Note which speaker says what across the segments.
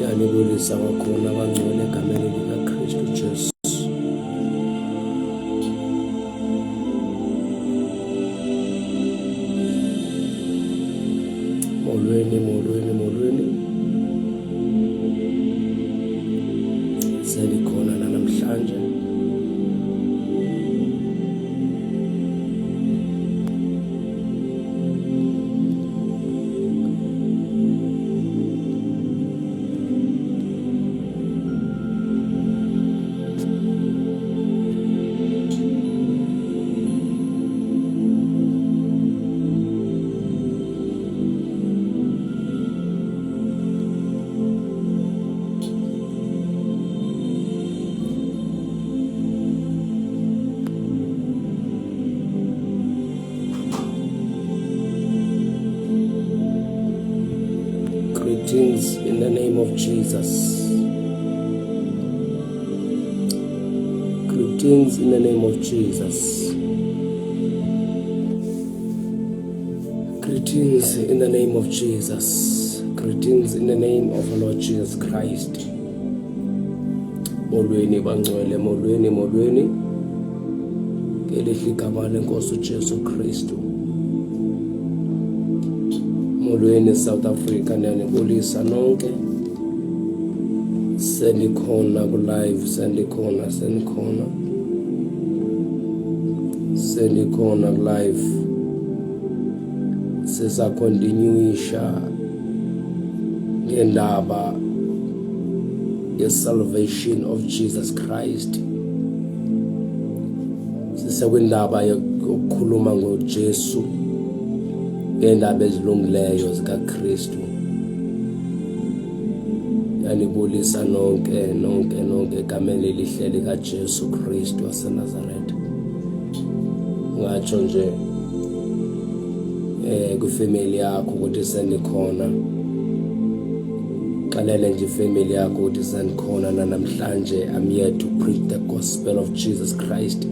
Speaker 1: Ngiyalibulisa kakhulu abangcwele egameni likaKristu Jesu. Molweni. Selikhona namhlanje. Greetings in the name of Jesus. Greetings in the name of Jesus. Greetings in the name of Jesus. Greetings in the name of the Lord Jesus Christ. Molweni bangcwele, molweni. Ngelihle igama lenkosi uJesu Kristu. Molweni South Africa, niyalibulisa nonke. Selikhona ku live, selikhona ku live. Sisa continuisha ngendaba ye salvation of Jesus Christ. Sisa kwindaba yokukhuluma ngoJesu, ngendaba ezilungileyo zikaKristu. Yanibulisa nonke egameni elihle likaJesu Kristu waseNazaretha. Ngatsho nje kwifamily yakho ukuthi senikhona. Xelele nje ifamily yakho ukuthi senikhona namhlanje. I'm here to preach the gospel of Jesus Christ.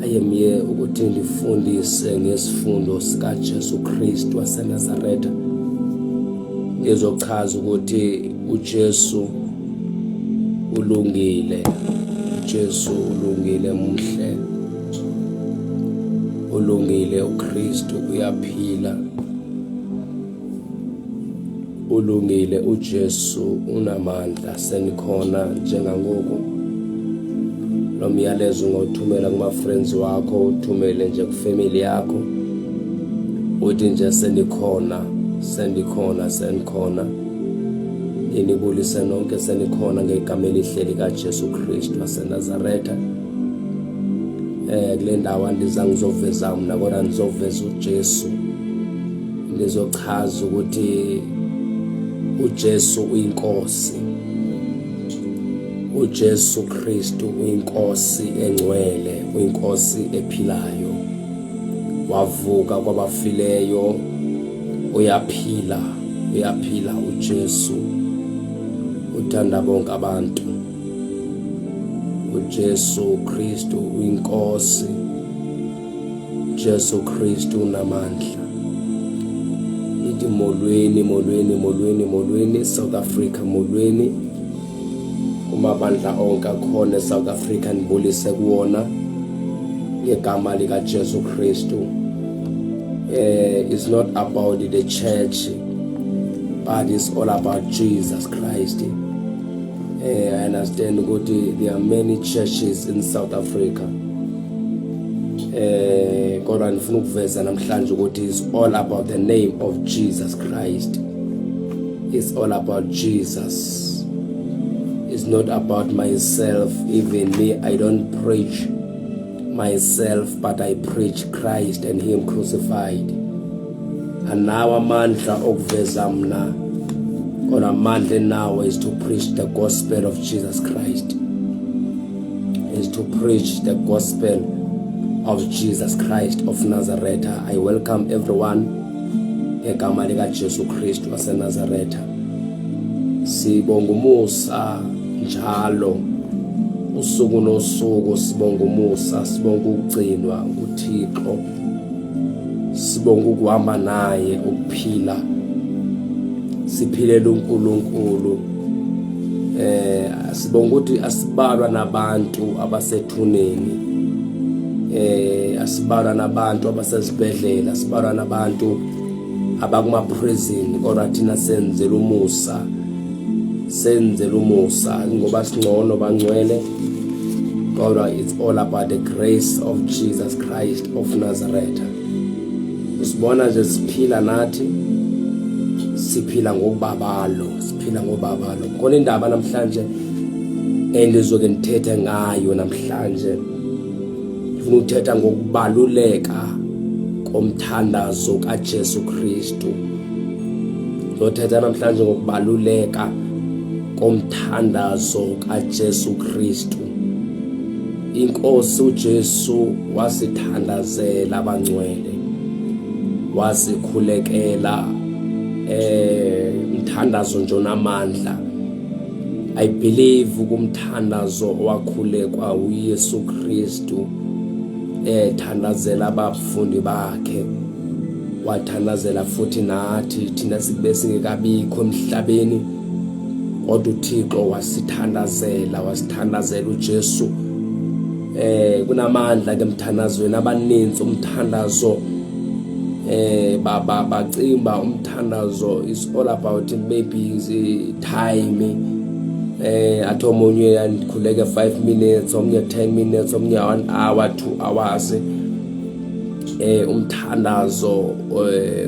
Speaker 1: I am here ukuthi ngifundise ngesifundo sika Jesu Kristu waseNazaretha. Ngizochaza ukuthi uJesu ulungile. uJesu ulungile, muhle. Ulungile uKristu, uyaphila. Ulungile uJesu, unamandla. Senikhona njengangoku. Lo myalezo ngothumela kuma friends wakho, uthumele nje kufamily yakho. Uthi nje senikhona. Inibulise nonke senikhona ngegama elihle likaJesu Kristu waseNazaretha. Kule ndawo andizangizoveza mina kodwa ngizoveza uJesu. Ngizochaza ukuthi uJesu uyinkosi. uJesu Kristu uyinkosi engcwele, uyinkosi ephilayo. Wavuka kwabafileyo, uyaphila uJesu. Uthanda bonke abantu. uJesu Kristu uyinkosi. uJesu Kristu unamandla. Ithi molweni South Africa, molweni. Umabandla onke akhona eSouth Africa nibulise kuwona ngegama likaJesu Kristu. It's not about the church, but it's all about Jesus Christ. I understand that there are many churches in South Africa. Kodwa ngifuna ukuveza namhlanje ukuthi it's all about the name of Jesus Christ. It's all about Jesus. It's not about myself. Even me, I don't preach myself, but I preach Christ and Him crucified. And now amandla okuveza mna, kodwa amandla now is to preach the gospel of Jesus Christ. Is to preach the gospel of Jesus Christ of Nazareth. I welcome everyone egama lika Jesu Kristu waseNazaretha. Sibonga umusa njalo usuku nosuku, sibonga umusa, sibonga ukugcinwa uThixo, sibonga ukuhamba naye, ukuphila. Siphilela uNkulunkulu sibonga ukuthi asibalwa nabantu abasethuneni, asibalwa nabantu abasezibhedlela, asibalwa nabantu abakuma prison, kodwa thina senzela umusa ngoba singcono bangcwele. Kodwa it's all about the grace of Jesus Christ of Nazareth. Usibona nje siphila nathi, siphila ngokubabalo. Khona indaba namhlanje endizoke ngithethe ngayo namhlanje. Ngifuna ukuthetha ngokubaluleka komthandazo kaJesu Kristu. Ngizothetha namhlanje ngokubaluleka komthandazo kaJesu Kristu. Inkosi uJesu wasithandazela abangcwele, wasikhulekela umthandazo nje onamandla. I believe kumthandazo owakhulekwa uYesu Kristu, thandazela abafundi bakhe, wathandazela futhi nathi thina sibe singekabikho emhlabeni, kodwa uThixo wasithandazela uJesu. Kunamandla ke emthandazweni abaninzi. Umthandazo bacimba umthandazo is all about maybe time. Athi omunye yandikhuleke 5 minutes, omnye 10 minutes, omnye 1 hour, 2 hours. Umthandazo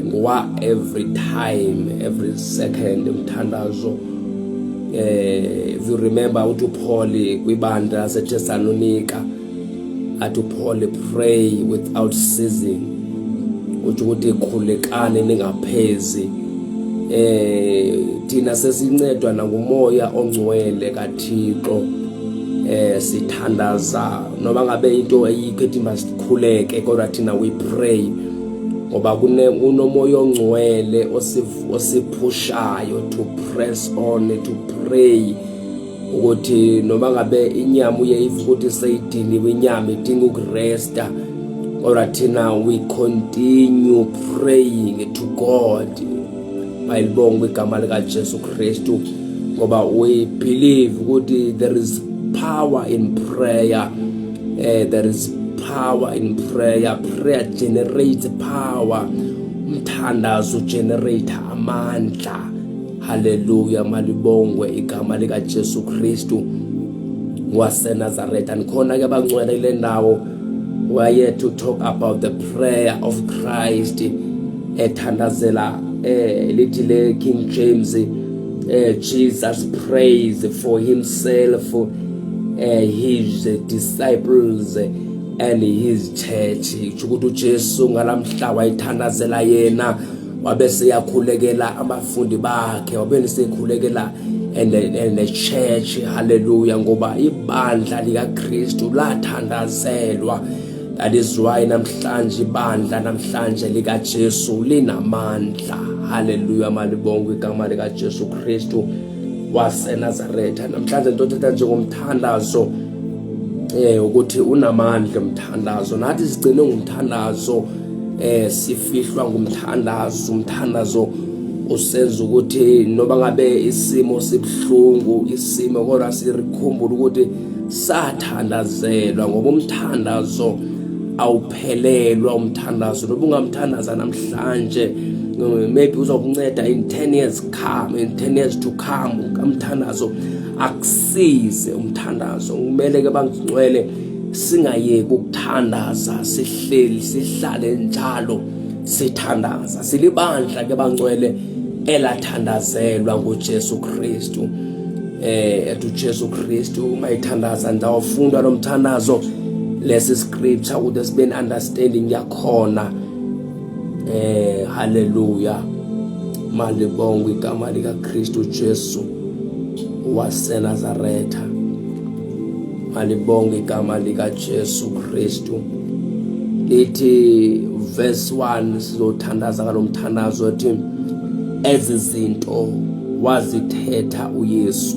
Speaker 1: ngowa every time, every second umthandazo. If you remember uPaul kwibandla laseThessalonika athi uPaul pray without ceasing, ukuthi khulekane ningaphezi. Thina sesincedwa nangumoya ongcwele kaThixo, sithandaza noma ngabe into ayikho ethi masikhuleke, kodwa thina we pray ngoba kunomoya ongcwele osiphushayo to press on, to pray, ukuthi noma ngabe inyama uyeyivuka ukuthi seyidiniwe, inyama idinga ukuresta, kodwa thina we continue praying to God. Bayibonga igama likaJesu Kristu ngoba we believe ukuthi there is power in prayer. There is power in prayer. Prayer generates power. Umthandazo generate amandla. Hallelujah. Malibongwe igama likaJesu Kristu waseNazaretha. Nikhona ke bangcwele le ndawo waye to talk about the prayer of Christ. Ethandazela little King James, Jesus prays for himself, his disciples and his church. Ukuthi uJesu ngalamhla wayithandazela yena, wabe seyakhulekela abafundi bakhe, wabe seyakhulekela and the church. Hallelujah. Ngoba ibandla likaKristu lathandazelwa. That is why namhlanje ibandla namhlanje likaJesu linamandla. Hallelujah. Malibongwe igama likaJesu Kristu waseNazaretha. Namhlanje ndothetha nje ngomthandazo, ukuthi unamandla umthandazo. Nathi sigcine ngumthandazo, sifihlwa ngumthandazo. Umthandazo usenza ukuthi noma ngabe isimo sibhlungu, isimo kodwa sirikhumbula ukuthi sathandazelwa, ngoba umthandazo awuphelelwa. Umthandazo noba ungamthandaza namhlanje, maybe uzokunceda in 10 years come, in 10 years to come. Umthandazo akusize. Umthandazo kumele ke bangcwele singayeki ukuthandaza, sihlale njalo sithandaza. Silibandla ke bangcwele elathandazelwa nguJesu Kristu. uJesu Kristu mayithandaza ndawufunda lo mthandazo lesi scripture ukuthi sibe understanding yakhona. Hallelujah. Malibongwe igama likaKristu Jesu waseNazaretha. Malibongwe igama likaJesu Kristu. Lithi verse 1 sizothandaza ngalomthandazo ethi ezizinto wazithetha uYesu,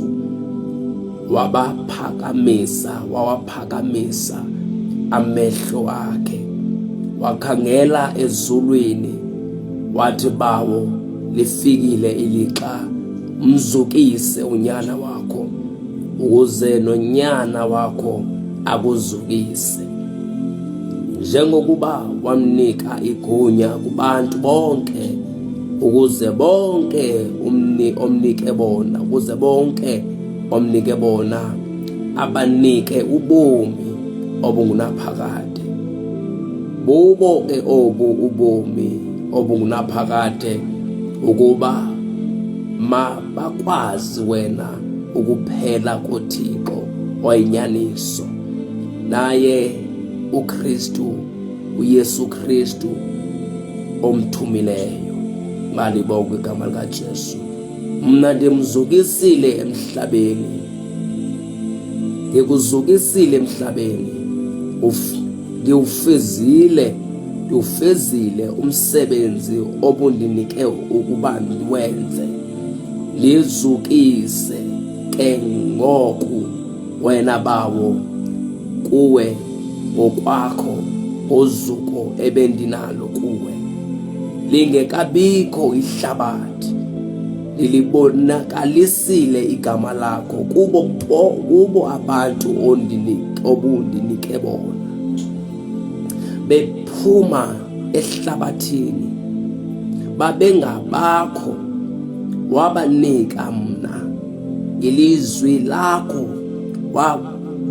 Speaker 1: wawaphakamisa amehlo akhe, wakhangela ezulwini, wathi bawo lifikile ilixa, mzukise unyana wakho. ukuze nonyana wakho akuzukise, njengokuba wamnika igunya kubantu bonke, ukuze bonke omnike bona, ukuze bonke omnike bona abanike ubomi obungunaphakade. Bubo ke obu ubomi obungunaphakade, ukuba bakwazi wena ukuphela koThixo oyinyaniso, naye uKristu, uYesu Kristu omthumileyo. Malibongwe igama likaJesu. Mna ndimzukisile emhlabeni, ngikuzukisile emhlabeni, ndiwufezile umsebenzi obundinike ukuba ndiwenze. Lizukise ke ngoku wena bawo kuwe ngokwakho uzuko ebendinalo kuwe, lingekabikho ihlabathi, lilibonakalisile igama lakho kubo abantu obundinike bona, bephuma ehlabathini, babengabakho, wabanika mna ilizwi lakho,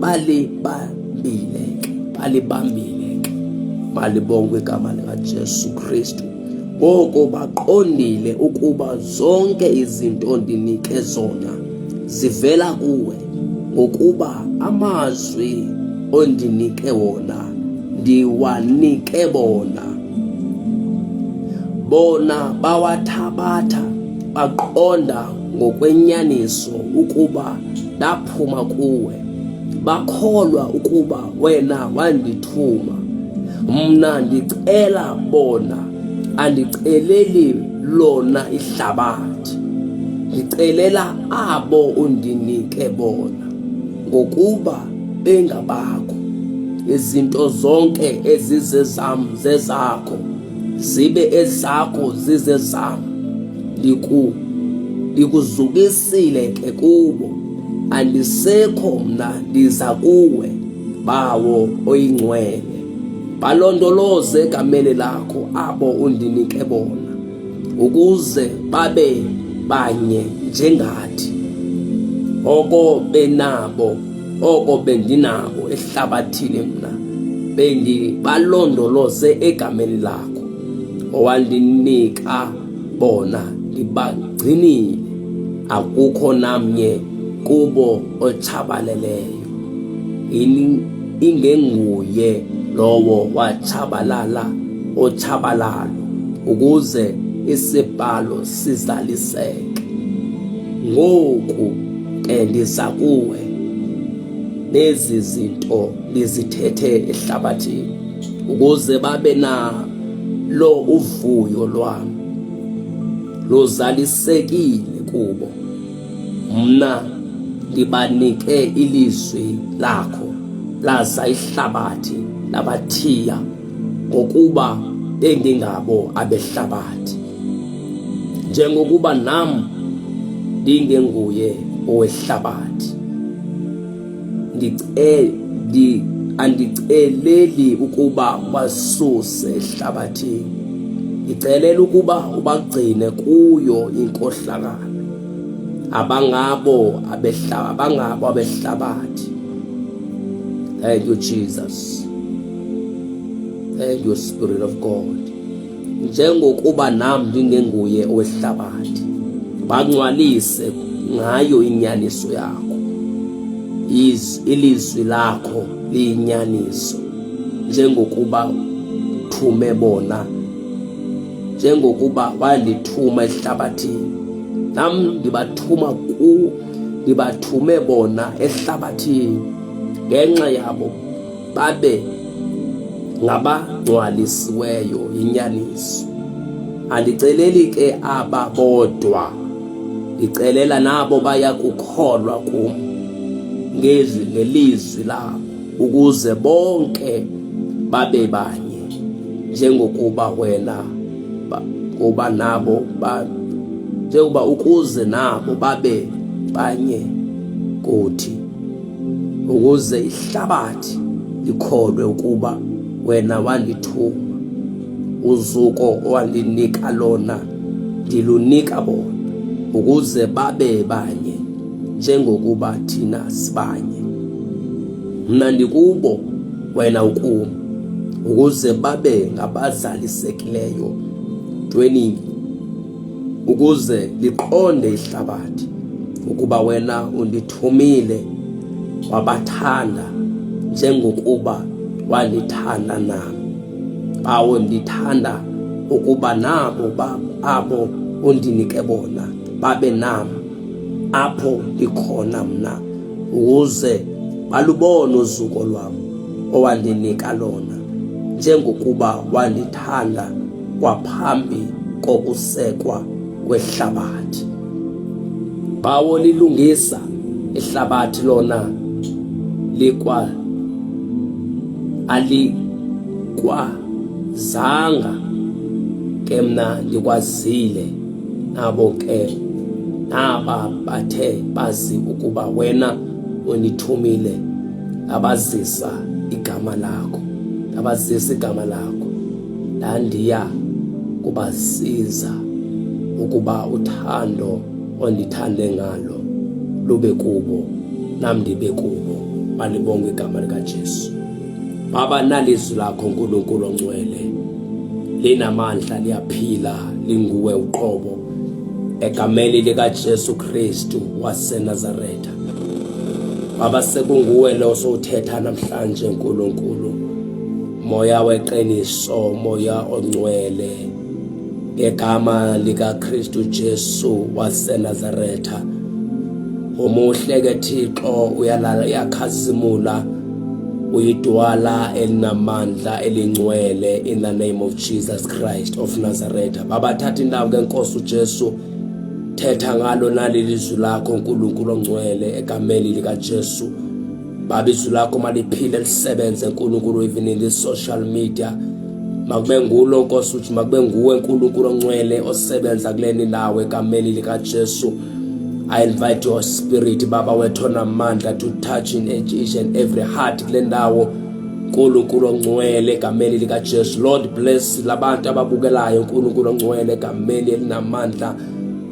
Speaker 1: balibambile. Malibongwe igama likaJesu Kristu. Ngoko baqondile ukuba zonke izinto ondinike zona zivela kuwe, ngokuba amazwi ondinike wona ndiwanike bona. Bona bawathabatha, baqonda ngokwenyaniso ukuba ndaphuma kuwe, bakholwa ukuba wena wandithuma. Mna ndicela bona, andiceleli lona ihlabathi, ndicelela abo undinike bona, ngokuba bengabakho. Izinto zonke ezizezam zezakho, zibe ezakho zizezam. Ndikuzukisile ke kubo, andisekho mna, ndiza kuwe bawo oyingcwele. Balondoloze egameni lakho abo undinike bona, ukuze babe banye njengathi, oko bendinabo ehlabathini mna, balondoloze egameni lakho owandinika bona, ndibagcinile. Akukho namnye kubo otshabaleleyo, ingenguye lowo watshabalala otshabalalo, ukuze isibhalo sizaliseke. Ngoku ke ndiza kuwe, lezi zinto lizithethe ehlabathini, ukuze babe nalo uvuyo lwam luzalisekile kubo. Mna ndibanike ilizwi lakho, laza ihlabathi labathiya, ngokuba bendingabo abehlabathi, njengokuba nam ndingenguye owehlabathi. Andiceleli ukuba basuse ehlabathini, ndicelela ukuba ubagcine kuyo inkohlakalo. Abangabo abehlabathi. Thank you, Jesus. Thank you, Spirit of God. Njengokuba nam ndingenguye owehlabathi, bangcwalise ngayo inyaniso yakho. Ilizwi lakho liyinyaniso, njengokuba thume bona, njengokuba wandithuma ehlabathini, nam ndibathume bona ehlabathini, ngenxa yabo babe ngabangcwalisiweyo yinyaniso. Andiceleli ke aba bodwa, ndicelela nabo baya kukholwa kum ngelizwi labo, ukuze bonke babe banye, njengokuba wena kuba nabo njengoba ukuze nabo babe banye kuthi. ukuze ihlabathi likholwe ukuba wena wandithuma. Uzuko owandinika lona ndilunika bona ukuze babe banye njengokuba thina sibanye. Mna ndikubo wena ukumi, ukuze babe ngabazalisekileyo ntwenini, ukuze liqonde ihlabathi ukuba wena undithumile wabathanda njengokuba wandithanda nami. Bawo ndithanda ukuba nabo abo undinike bona babe nami apho likhona mna, ukuze balubone uzuko lwam owandinika lona njengokuba wandithanda kwaphambi kokusekwa kwehlabathi. Bawo lilungisa ihlabathi lona alikwazanga ke mna ndikwazile, nabo ke naba bathe bazi ukuba wena undithumile abazisa igama lakho, ndandiya kubasiza ukuba uthando ondithande ngalo lube kubo nam ndibe kubo. Malibonge igama likaJesu. Baba, nalizwi lakho nkulunkulu ongcwele, linamandla, liyaphila, linguwe uqobo, egameni likaJesu Kristu waseNazaretha. Baba, sekunguwe lo sowuthetha namhlanje nkulunkulu, moya weqiniso, moya ongcwele, ngegama likaKristu Jesu waseNazaretha. Umuhle ke Thixo, uyalala, uyakhazimula, uyidwala elinamandla elingcwele, in the name of Jesus Christ of Nazareth. Baba, thatha indawo ke Nkosi uJesu, thetha ngalo naleli lizwi lakho nkulunkulu ongcwele, egameni likaJesu. Baba, izwi lakho maliphile lisebenze nkulunkulu, even in this social media. Makube ngulo Nkosi uthi makube nguwe nkulunkulu ongcwele osebenza kuleni ndawo egameni likaJesu. I invite your spirit, Baba, wethona amandla to touch in each and every heart kule ndawo nkulunkulu ongcwele egameni likaJesu. Lord, bless labantu ababukelayo nkulunkulu ongcwele egameni elinamandla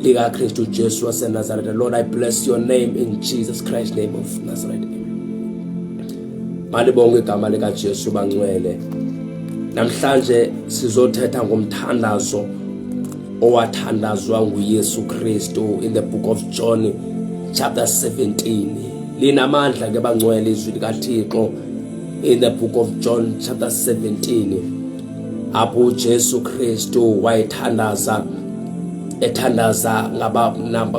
Speaker 1: likaKristu Jesu waseNazaretha. Lord, I bless your name in Jesus Christ name of Nazareth. Malibonge igama likaJesu bangcwele. Namhlanje sizothetha ngomthandazo owathandazwa nguYesu Kristu in the book of John chapter 17. Linamandla ke bangcwele izwi likaThixo in the book of John chapter 17. Apho uJesu Kristu wayethandaza, ethandaza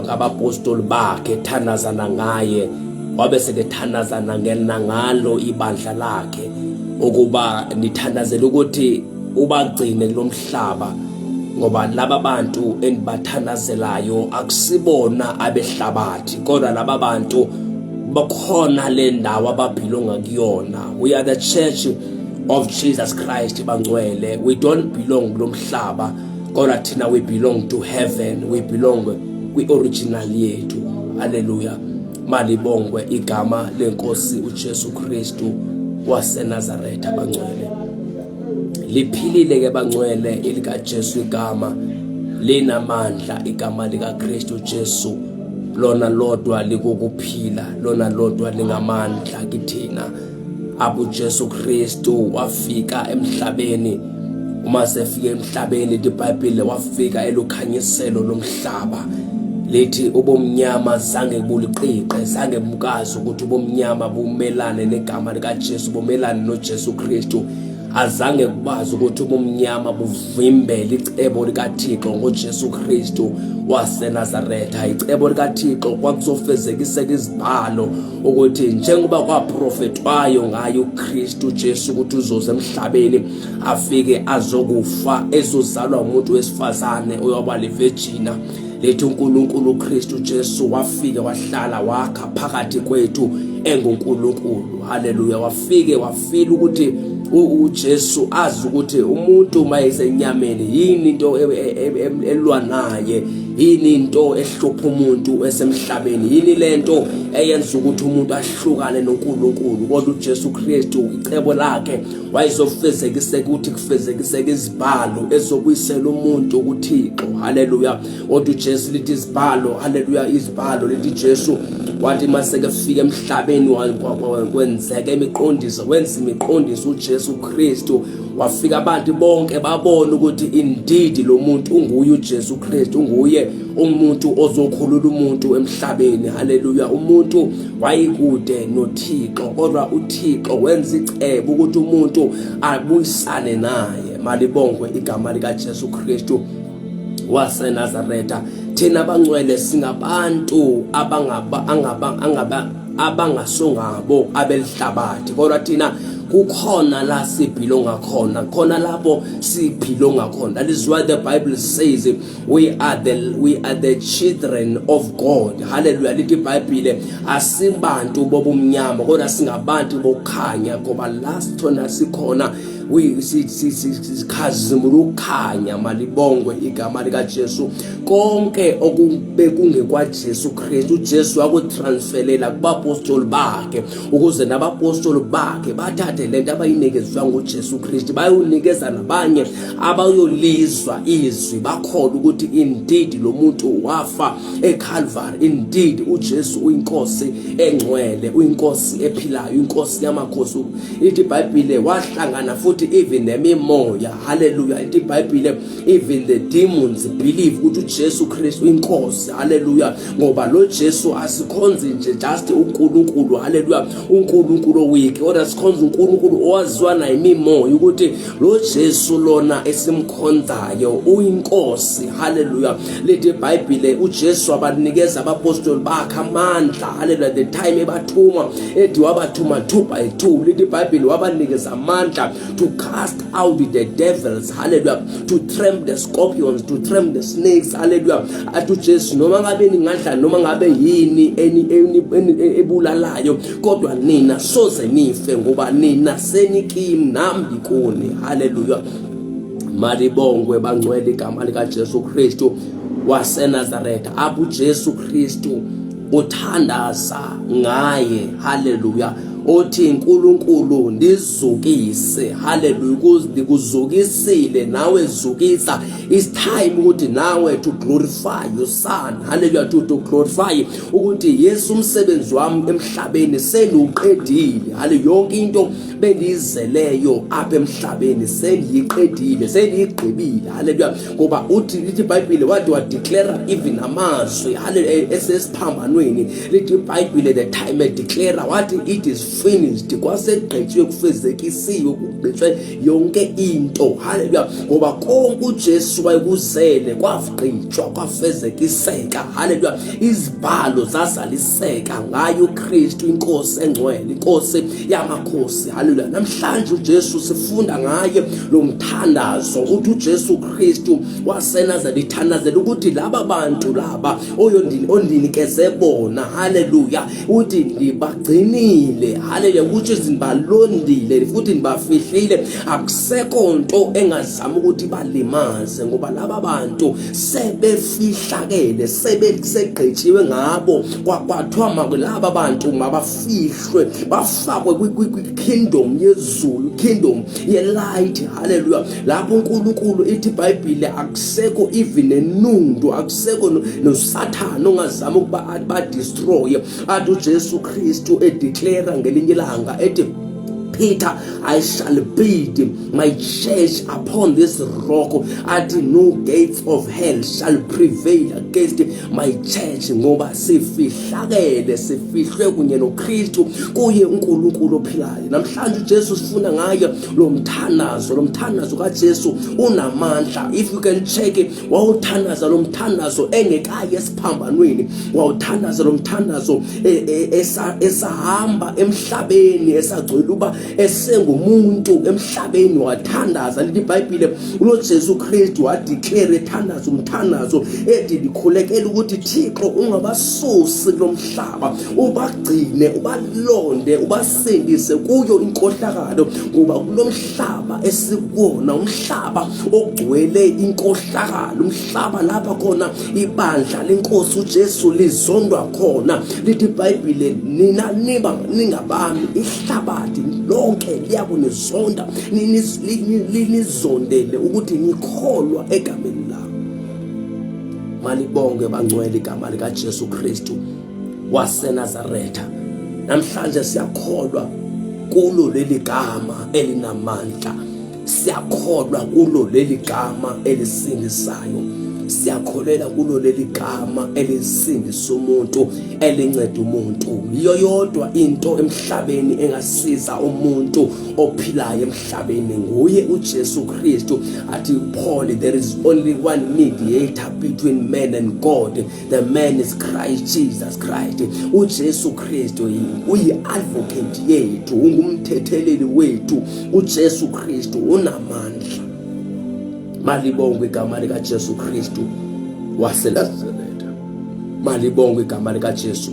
Speaker 1: ngabapostoli bakhe, ethandazana ngaye, wabe sekethandazana ngalo ibandla lakhe ukuba nithandazele ukuthi ubagcine lo mhlaba, ngoba laba bantu endibathandazelayo akusibona abehlabathi, kodwa laba bantu bakhona le ndawo ababhilonga kuyona. We are the church of Jesus Christ bangcwele. We don't belong kulo mhlaba, kodwa thina we belong to heaven. We belong kwi-original yethu. Hallelujah. Malibongwe igama lenkosi uJesu Kristu waseNazaretha bangcwele. Liphilile ke bangcwele elikaJesu igama, linamandla igama likaKristu Jesu, lona lodwa likukuphila, lona lodwa lingamandla kithina. Abu Jesu Kristu wafika emhlabeni, uma sefika emhlabeni iBhayibheli wafika elukhanyiselo lomhlaba. Lithi ubomnyama zange buliqiqe, zange bukazi ukuthi ubomnyama bumelane negama likaJesu, bumelane noJesu Kristu. Azange kubazi ukuthi ubumnyama buvimbele icebo likaThixo ngoJesu Kristu waseNazaretha. Icebo likaThixo kwakuzofezekiseka izibhalo ukuthi njengoba kwaprofetwayo ngayo uKristu Jesu ukuthi uzoza emhlabeni afike azokufa, ezozalwa umuntu wesifazane oyaba livirgin. Lethi uNkulunkulu uKristu Jesu wafika wahlala wakha phakathi kwethu enguNkulunkulu. Haleluya. Wafike wafila ukuthi uJesu azi ukuthi umuntu mayesenyameni yini into elwa naye, yini into ehlupha umuntu esemhlabeni, yini lento eyenza ukuthi umuntu ahlukane noNkulunkulu. Kodwa uJesu Kristu icebo lakhe wayezofezekisa ukuthi kufezekiseke izibhalo ezobuyisela umuntu kuThixo. Haleluya. Kodwa uJesu lithi izibhalo, haleluya, izibhalo lithi Jesu wathi maseke fika emhlabeni kwenzeke imiqondiso, wenza imiqondiso uJesu Kristu, wafika abantu bonke babona ukuthi indeed lo muntu unguye uJesu Kristu, unguye umuntu ozokhulula umuntu emhlabeni. Haleluya. Umuntu wayikude noThixo, kodwa uThixo wenza icebo ukuthi umuntu abuyisane naye. Malibongwe igama lika Jesu Kristu waseNazaretha. Thina abangcwele singabantu abangasongabo abelihlabathi, kodwa thina kukhona la sibhilonga khona, khona lapho sibhilonga khona. That is why the Bible says we are the children of God. Hallelujah. Lithi iBhayibhile asibantu bobumnyama kodwa singabantu bokukhanya, ngoba la sithona sikhona sikhazimula ukukhanya. Malibongwe igama lika Jesu. Konke okube kungekwa Jesu Kristu, uJesu wakutransferela kubapostoli bakhe ukuze nabapostoli bakhe bathathe lento abayinikezwa nguJesu Kristu bayonikeza nabanye abayolizwa izwi, bakholwa ukuthi indeed lo muntu wafa eCalvary. Indeed uJesu uyinkosi engcwele, uyinkosi ephilayo, inkosi yamakhosi. Ithi iBhayibhile wahlangana futhi even nemimoya. Hallelujah. Ithi iBhayibhile even the demons believe ukuthi uJesu Kristu uyinkosi. Hallelujah. Ngoba lo Jesu asikhonzi nje just uNkulunkulu. Hallelujah. uNkulunkulu wiki, kodwa sikhonza uNkulunkulu owaziwa na imimoya ukuthi lo Jesu lona esimkhonzayo uyinkosi. Hallelujah. Lithi iBhayibhile uJesu abanikeza abapostoli bakhe amandla. Hallelujah. The time ebathuma ethi wabathuma 2 by 2. Lithi iBhayibhile wabanikeza amandla to cast out the devils. Hallelujah. To trample the scorpions, to trample the snakes. Hallelujah. Atu Jesu noma ngabe ningadla noma ngabe yini ebulalayo, kodwa nina soze nife ngoba nina senikimi nami ngikuni. Hallelujah. Malibongwe bangcwele igama lika Jesu Kristu waseNazaretha. Abu Jesu Kristu uthandaza ngaye. Hallelujah. Othi uNkulunkulu ndizukise. Hallelujah. Ndikuzukisile nawe zukisa. It's time ukuthi nawe to glorify your son. Hallelujah. To glorify ukuthi Yesu umsebenzi wami emhlabeni sengiqedile. Hallelujah. Yonke into bendizeleyo apha emhlabeni sengiyiqedile, sengiyigqibile. Hallelujah. Ngoba uthi lithi iBhayibhile wathi wa declare even amazwi. Hallelujah. Esesiphambanweni lithi iBhayibhile the time I declare wathi it is finished. Kwasegqitshwe kufezekisiwe, kugqitshwe yonke into. Hallelujah. Ngoba konke uJesu wayekuzele kwagqitshwa, kwafezekiseka. Hallelujah. Izibhalo zazaliseka ngayo uKristu, inkosi engcwele, inkosi yamakhosi. Hallelujah. Namhlanje uJesu sifunda ngaye lo mthandazo uthi uJesu Kristu waseNazaretha ithandazela ukuthi laba bantu laba ondinikeze bona. Hallelujah. Uthi ndibagcinile. Hallelujah. Ukuthi zinbalondile futhi ndibafihlile, akusekho nto engazama ukuthi balimaze, ngoba laba bantu sebefihlakele, sebesegqitshiwe ngabo. Kwathiwa laba bantu mabafihlwe, bafakwe kwi-kingdom yezulu, kingdom ye-light. Hallelujah. Lapho uNkulunkulu ithi iBhayibhile akusekho even enundu, akusekho noSathane ongazama ukuba ba-destroy. Athi uJesu Kristu edeclare ngelinye ilanga ethi Peter, I shall build my church upon this rock, and no gates of hell shall prevail against my church. Ngoba sifihlakele, sifihlwe kunye noKristu, kuye uNkulunkulu ophilayo. Namhlanje uJesu sifuna ngaye lo mthandazo kaJesu unamandla. If you can check it, wawuthandaza lo mthandazo engekaye esiphambanweni, wawuthandaza lo mthandazo esahamba emhlabeni, esagcwele uba esengumuntu emhlabeni wathandaza. Lithi iBhayibhile uJesu Kristu wadeclare ethandaza umthandazo ethi ndikhulekela ukuthi Thixo ungabasusi kulomhlaba, ubagcine, ubalonde, ubasindise kuyo inkohlakalo, ngoba kulomhlaba esikuwona umhlaba ogcwele inkohlakalo, umhlaba lapha khona ibandla lenkosi uJesu lizondwa khona. Lithi iBhayibhile nina ningabami ihlabathi lonke liyakunizonda, linizondele ukuthi ngikholwa egameni lami. Malibonge bangcwele igama likaJesu Kristu waseNazaretha. Namhlanje siyakholwa kulo leli gama elinamandla, siyakholwa kulo leli gama elisindisayo, siyakholela kulo leli gama elisindisa umuntu, elinceda umuntu. Iyo yodwa into emhlabeni engasiza umuntu ophilayo emhlabeni nguye uJesu Kristu. Athi Paul, there is only one mediator between man and God, the man is Christ Jesus Christ. uJesu Kristu uyi-advocate yethu, ungumthetheleli wethu. uJesu Kristu unamandla. Malibonge igama likaJesu Kristu waseNazaretha. Malibonge igama likaJesu.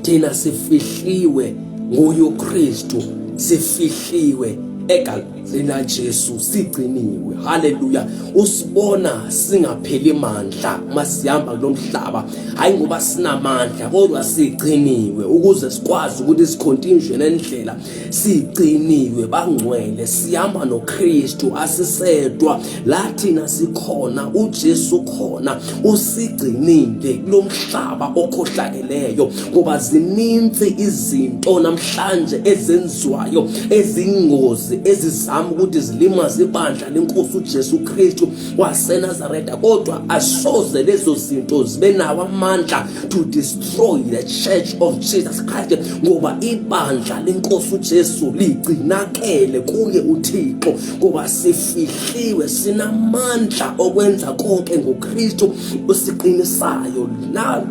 Speaker 1: Thina sifihliwe nguye uKristu, sifihliwe egameni likaJesu, sigciniwe. Haleluya. Usibona singapheli mandla masihamba kulomhlaba, hayi ngoba sinamandla kodwa sigciniwe ukuze sikwazi ukuthi sicontinue nendlela. Sigciniwe bangcwele, sihamba noKristu, asisedwa. Lathina sikhona, uJesu khona, usigcinile kulomhlaba okhohlakeleyo. Ngoba zininzi izinto namhlanje ezenziwayo ezingozi ezizama ukuthi zilimaze ibandla lenkosi uJesu Kristu waseNazaretha, kodwa asoze lezo zinto zibe nawo amandla to destroy the church of Jesus Christ, ngoba ibandla lenkosi uJesu ligcinakele kuye uThixo. Ngoba sifihliwe, sinamandla okwenza konke ngoKristu osiqinisayo.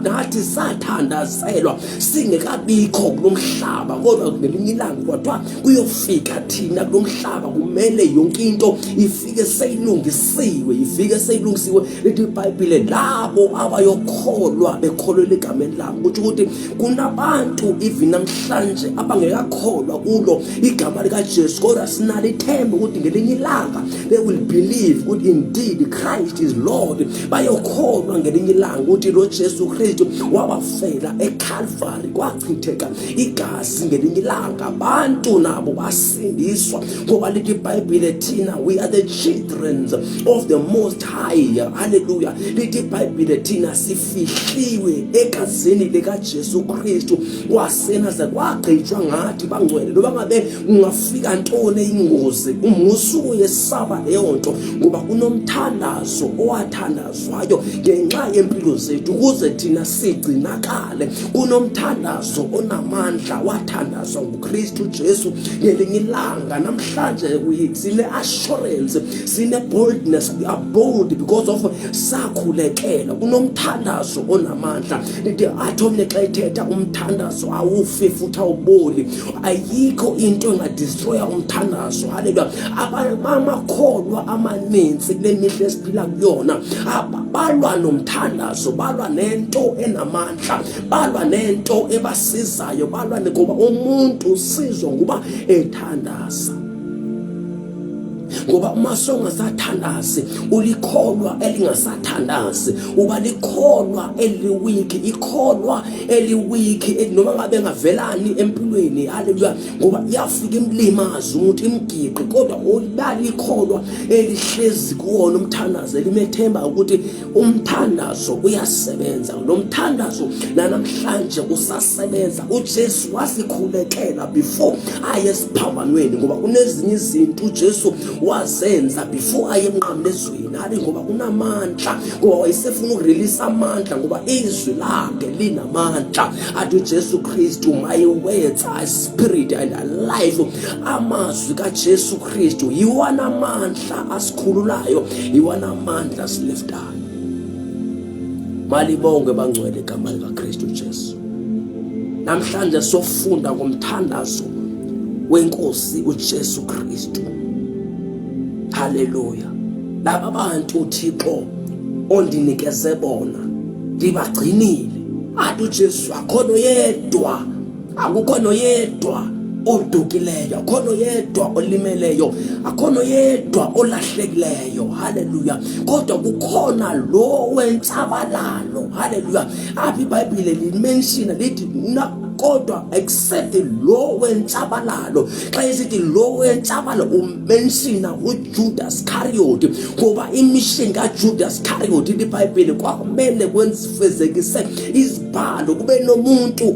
Speaker 1: Nathi sathandazelwa singekabikho kulomhlaba, kodwa ngelinye ilanga kodwa kuyofika thina kulomhlaba kumele yonke into ifike seyilungisiwe, ifike seyilungisiwe. Lithi iBhayibhile labo abayokholwa bekholwe egameni lami, ukuthi kunabantu even namhlanje abangekakholwa kulo igama likaJesu, kodwa sinalo ithemba ukuthi ngelinye ilanga they will believe ukuthi indeed Christ is Lord. Bayokholwa ngelinye ilanga ukuthi lo Jesu Kristu wabafela eCalvary, kwachitheka igazi. Ngelinye ilanga abantu nabo basindiswa, ngoba lithi iBhayibhile thina we are the children of the Most High. Hallelujah. Lithi iBhayibhile thina sifihliwe egazini likaJesu Kristu waseNazaretha, kwagqitshwa ngathi bangcwele. Loba ngabe ungafika ntoni ingozi, umusuye saba leyo nto, ngoba kunomthandazo owathandazwayo ngenxa yempilo zethu ukuze thina sigcinakale. Kunomthandazo onamandla wathandazwa nguKristu Jesu. Ngelinye ilanga namhlanje sine assurance, sine boldness, we are bold because of sakhulekela. Kunomthandazo onamandla. Lithi athomne xa ethetha umthandazo awufe futhi awuboli, ayikho into engadestroya umthandazo. Haleluya. Amakholwa amaninzi kule mihla esiphila kuyona balwa nomthandazo, balwa nento enamandla, balwa nento ebasizayo, balwa ngoba umuntu usizwa ngoba ethandaza. Ngoba uma songasathandazi ulikholwa elingasathandazi, uba likholwa eliwiki, ikholwa eliwiki noma ngabe ngavelani empilweni. Haleluya. Ngoba iyafika imlimazi umuntu imgiqi, kodwa ubalikholwa elihlezi kuwona umthandazo, limethemba ukuthi umthandazo uyasebenza. Lo mthandazo namhlanje usasebenza. uJesu wasikhulekela before ayesiphambanweni, ngoba kunezinye izinto uJesu wazenza before aye emnqamlezweni. Hali ngoba kunamandla, ngoba wayesefuna ukurelease amandla, ngoba izwi lakhe linamandla. Athi uJesu Kristu, my words are spirit and alive. Amazwi kaJesu Kristu yiwana amandla asikhululayo, yiwana amandla asiliftayo. Malibonge bangcwele igama likaKristu Jesu. Namhlanje sofunda ngomthandazo wenkosi uJesu Kristu. Haleluya. Laba bantu uThixo ondinikeze bona ngibagcinile. Athi uJesu akhono yedwa, akukho yedwa odukileyo, akhono yedwa olimeleyo, akhono yedwa olahlekileyo. Haleluya. Kodwa kukhona lo wensabalalo. Haleluya. Aphi iBhayibhile limention lithi kodwa except lo wensabalalo. Xa isithi lo wensabalalo umenshina uJudas Iscariot, ngoba imission kaJudas Iscariot iBhayibhile kwakumele kwenzifezekise izibhalo, kube nomuntu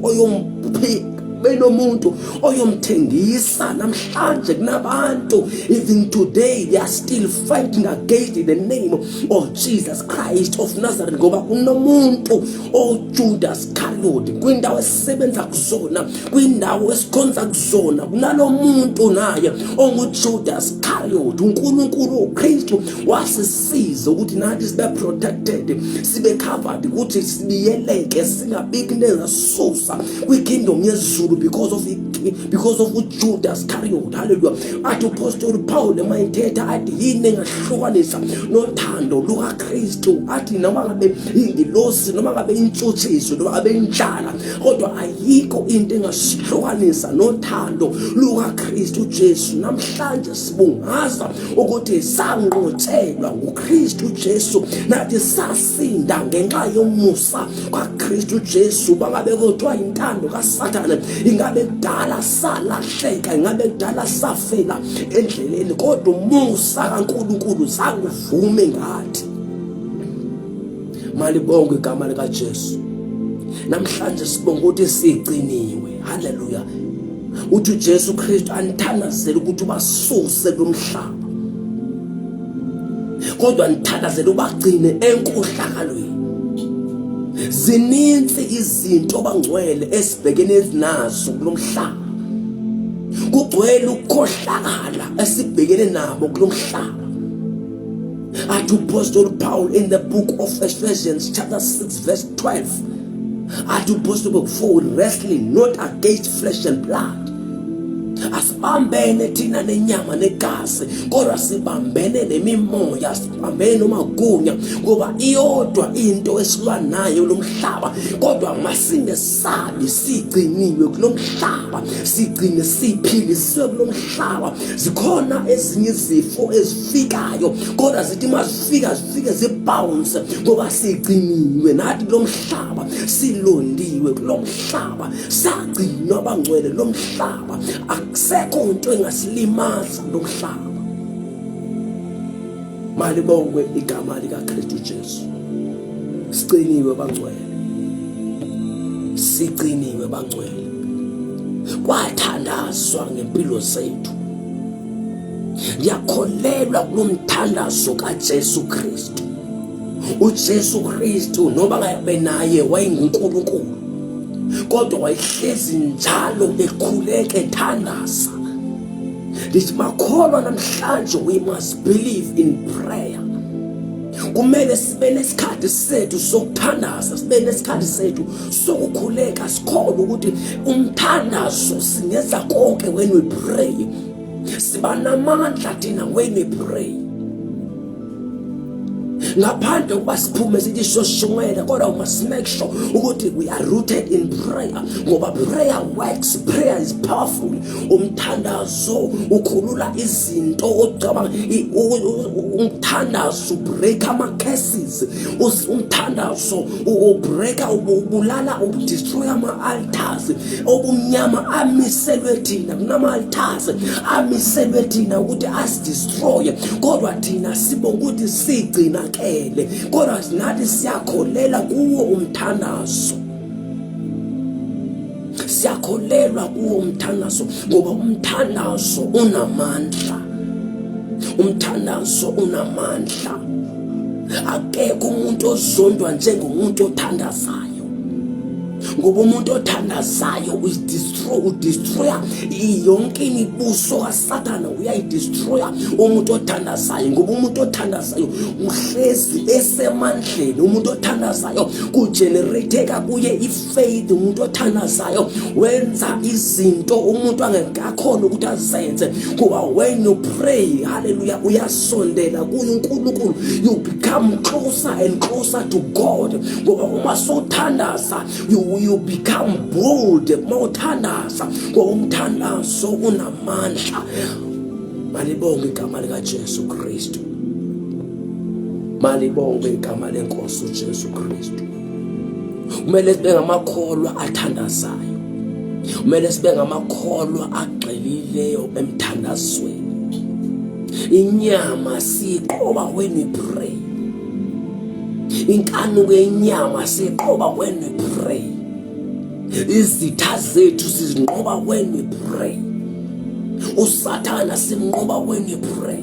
Speaker 1: benomuntu oyomthengisa. Namhlanje kunabantu, even today they are still fighting against the name of Jesus Christ of Nazareth, ngoba kunomuntu oJudas Iscariot kwindawo esisebenza kuzona, kwindawo esikhonza kuzona, kunalo muntu naye onguJudas Iscariot. uNkulunkulu uKristu wasisiza ukuthi nathi sibe protected, sibe covered, ukuthi sibiyeleke, singabiki nezasusa kwikingdom yezulu because of uJudas Iscariot. Hallelujah. Athi uApostle Paul emayithetha athi yini engahlukanisa nothando lukaKristu, athi noma ngabe ingilosi, noma ngabe intshutshiso, noma ngabe inhlala, kodwa ayikho into engasihlukanisa nothando lukaKristu Jesu. Namhlanje sibungaza ukuthi sanqotshelwa nguKristu Jesu, nathi sasinda ngenxa yomusa kaKristu Jesu. Bangabe kodwa intando kaSathane, ingabe kudala salahleka, ingabe kudala safela endleleni, kodwa umusa kaNkulunkulu zanguvume ngathi. Malibonke igama likaJesu. Namhlanje sibonga ukuthi sigciniwe. Haleluya. Uthi uJesu Kristu anithandazela ukuthi ubasuse lomhlaba, kodwa anithandazela ubagcine enkohlakalweni. Zininzi izinto abangcwele esibhekene nazo kulomhlaba, kugcwele ukukhohlakala esibhekene nabo kulomhlaba. Athi uApostle Paul in the book of Ephesians chapter 6 verse 12, athi uApostle, for we wrestling not against flesh and blood. Asibambene thina nenyama negazi, kodwa sibambene nemimoya, sibambene nomagunya, ngoba iyodwa into esilwa nayo lomhlaba. Kodwa masingesabi, sigciniwe kulomhlaba, sigcine siphilisiwe kulomhlaba. Zikhona ezinye izifo ezifikayo, kodwa zithi mazifika zifike zibounce, ngoba sigciniwe nathi kulomhlaba, silondiwe kulomhlaba, sagcinwa abangcwele lomhlaba. Akusekho into engasilimaza lomhlaba. Malibongwe igama likaKristu Jesu. Sigciniwe bangcwele, sigciniwe bangcwele. Kwathandazwa ngempilo zethu. Ngiyakholelwa kulomthandazo kaJesu Kristu. uJesu Kristu noma ngabe naye wayenguNkulunkulu, kodwa wayehlezi njalo ekhuleka ethandaza. Lithi makholwa namhlanje, we must believe in prayer. Kumele sibe nesikhathi sethu sokuthandaza, sibe nesikhathi sethu sokukhuleka, sikholwe ukuthi umthandazo singenza konke when we pray. Siba namandla thina when we pray. Ngaphandle kuba siphume sithi shoshongela, kodwa we must make sure ukuthi we are rooted in prayer, ngoba prayer works, prayer is powerful. Umthandazo ukhulula izinto ocabanga, umthandazo break ama curses, umthandazo ubreak, ubulala, ubudestroy ama altars obumnyama amiselwe thina. Kunama altars amiselwe thina ukuthi asidestroy, kodwa thina sibonga ukuthi sigcina, kodwa nathi siyakholela kuwo umthandazo. Siyakholelwa kuwo umthandazo, ngoba umthandazo unamandla. Umthandazo unamandla. Akekho umuntu ozondwa njengomuntu othandazayo. ngoba umuntu othandazayo udestroya yonke imibuso kaSathana, uyayidestroya umuntu othandazayo, ngoba umuntu othandazayo uhlezi esemandleni. Umuntu othandazayo kugenerateka kuye ifaith. Umuntu othandazayo wenza izinto umuntu angekakhona ukuthi azenze, ngoba when you pray, hallelujah, uyasondela kuNkulunkulu, you become closer and closer to God. Ngoba uma sothandaza you become bold. Mawuthandaza ngoba umthandazo unamandla. Malibonge igama lika Jesu Kristu. Malibonge igama lenkosi uJesu Kristu. Kumele sibe ngamakholwa athandazayo. Kumele sibe ngamakholwa agxilileyo emthandazweni. Inyama siqoba when we pray. Inkanuko yenyama siqoba when we pray. Izitha zethu sizinqoba when we pray. uSathana simnqoba when we pray.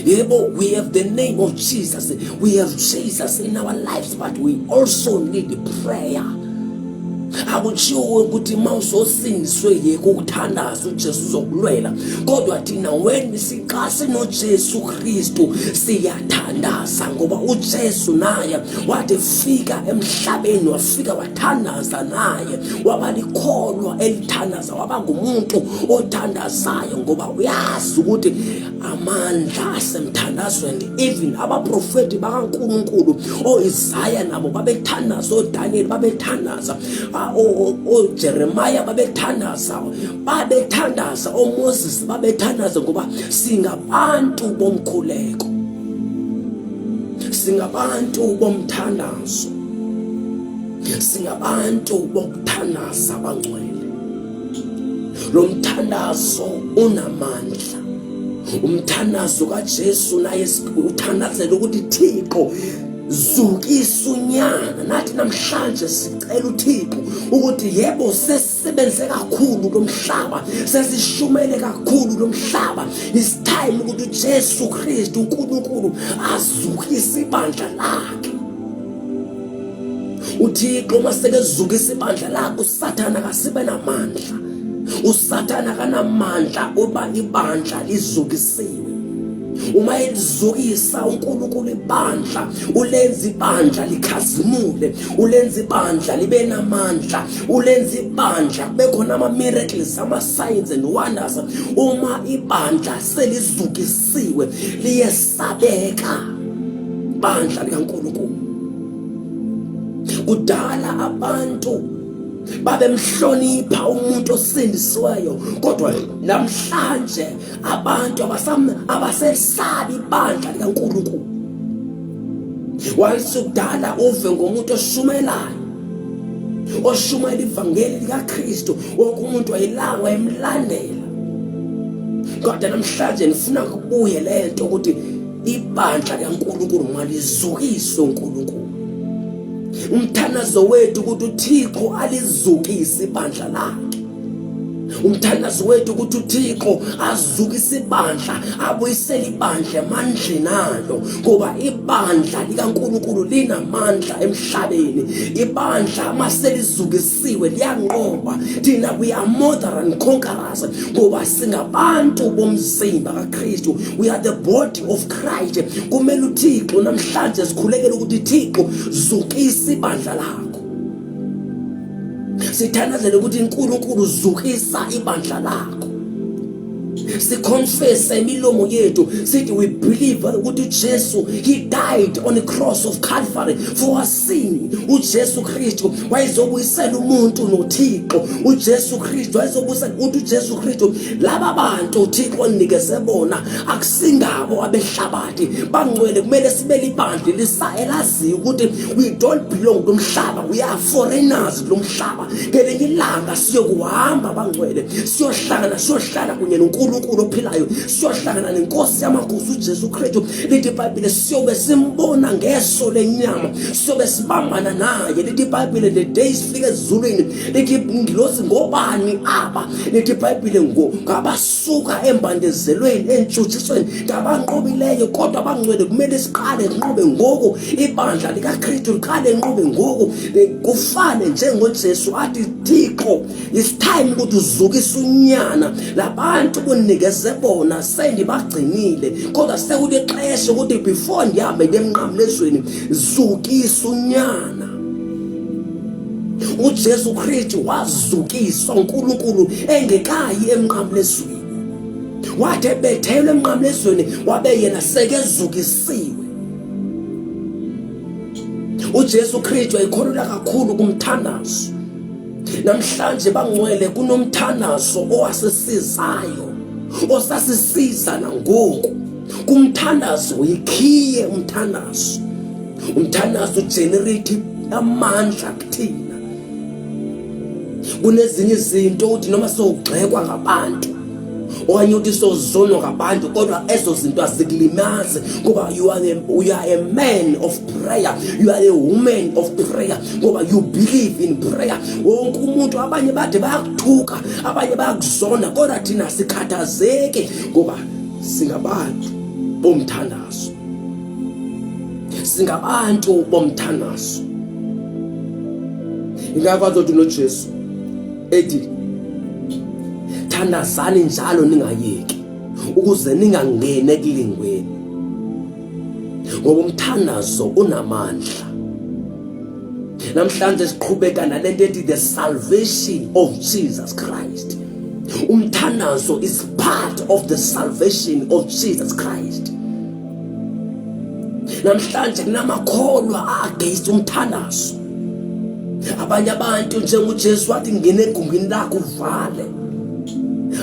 Speaker 1: Yebo, we have the name of Jesus. We have Jesus in our lives, but we also need prayer. Akutshiwo ukuthi mawusosindiswe yeke ukuthandaza uJesu uzokulwela, kodwa thina when siqase noJesu Kristu siyathandaza, ngoba uJesu naye wathi fika emhlabeni, wafika wathandaza naye, wabalikholwa elithandaza, waba ngumuntu othandazayo, ngoba uyazi ukuthi amandla asemthandazweni. Even abaprofeti bakaNkulunkulu oIsaiah nabo babethandaza, oDaniel babethandaza, Jeremiah babethandaza, oMoses babethandaza, ngoba singabantu bomkhuleko, singabantu bomthandazo, singabantu bokuthandaza abangcwele. Lo mthandazo unamandla. Umthandazo kaJesu naye uthandazela ukuthi Thixo zukisa unyana. Nathi namhlanje sicela uThixo ukuthi yebo sesisebenze kakhulu lomhlaba, sesishumele kakhulu lomhlaba. It's time ukuthi uJesu Kristu uNkulunkulu azukise ibandla lakhe. uThixo masekezukisa ibandla lakhe, uSathana kasibe namandla. uSathana kanamandla uba ibandla lizukisiwe. Uma elizukisa uNkulunkulu ibandla, ulenza ibandla likhazimule, ulenza ibandla libe namandla, ulenza ibandla kube khona ama-miracles, ama-signs and wonders. Uma ibandla selizukisiwe liyesabeka ibandla likaNkulunkulu. Kudala abantu babemhlonipha umuntu osindisiweyo, kodwa namhlanje abantu abasesabi ibandla likaNkulunkulu. Wasukudala uve ngomuntu oshumelayo, oshumela ivangeli likaKristu, wonke umuntu wayilawa emlandela. Kodwa namhlanje nifuna ukubuye lento ukuthi ibandla likaNkulunkulu malizukiswe uNkulunkulu. Umthandazo wethu ukuthi uThixo alizukise ibandla lakhe. Umthandazo wethu ukuthi uThixo azukise ibandla, abuyisele ibandla emandleni alo, ngoba ibandla likaNkulunkulu linamandla emhlabeni. Ibandla maselizukisiwe liyanqoba. Thina we are more than conquerors, ngoba singabantu bomzimba kaKristu. We are the body of Christ. Kumele uThixo namhlanje sikhulekele ukuthi Thixo zukisa ibandla lakho. Sithandazele ukuthi uNkulunkulu zukisa ibandla lakho. Siconfess imilomo yethu sithi we believe ukuthi uJesu he died on the cross of Calvary for our sin. uJesu Kristu wayezobuyisela umuntu noThixo. uJesu Kristu wayezobuyisela ukuthi uJesu Kristu laba bantu uThixo onikeze bona akusingabo abehlabathi bangcwele. Kumele sibele ibandla lisayelaziyo ukuthi we don't belong kumhlaba, we are foreigners lomhlaba. Ngelinye ilanga siyokuhamba bangcwele, siyohlala kunye noNkulunkulu ophilayo, siyohlangana nenkosi yamakhosi uJesu Kristu. Lithi iBhayibheli siyobe simbona ngeso lenyama, siyobe sibambana naye naye. Lithi iBhayibhile the days fika ezulwini, lithi ingilosi ngobani aba, lithi iBhayibhile ngabasuka embandezelweni entshutshisweni ngabanqobileyo kodwa abangcwele kumele siqale nqobe ngoku, ibandla likaKristu liqale nqobe ngoku, kufane njengoJesu athi Thixo it's time ukuthi uzukise unyana labantu kunikeze bona sendibagcinile kodwa sekuthi ixesha ukuthi before ndihambe emnqamlezweni zukisa unyana. uJesu Kristu wazukiswa uNkulunkulu engekayi emnqamlezweni, wathi ebethelwe emnqamlezweni wabe yena sekezukisiwe. uJesu Kristu ayikholelwa kakhulu kumthandazo. Namhlanje bangcwele kunomthandazo owasisizayo, osasisiza nangoku. Kumthandazo yikhiye umthandazo. Umthandazo generate amandla kuthina. Kunezinye izinto uthi noma sowugxekwa ngabantu okanye uthi sozonwa ngabantu kodwa ezo zinto azikulimazi ngoba you are a man of prayer, you are a woman of prayer ngoba you believe in prayer. Wonke umuntu abanye bade bayakuthuka, abanye bayakuzona kodwa thina sikhathazeke ngoba singabantu bomthandazo. Singabantu bomthandazo. Ingakwazi ukuthi noJesu ethi thandazani njalo ningayeki ukuze ningangene ekulingweni ngoba umthandazo unamandla. Namhlanje siqhubeka nalento ethi the salvation of Jesus Christ. Umthandazo is part of the salvation of Jesus Christ. Namhlanje kunamakholwa against umthandazo. Abanye abantu njengoJesu wathi ngene egungwini lakho uvale.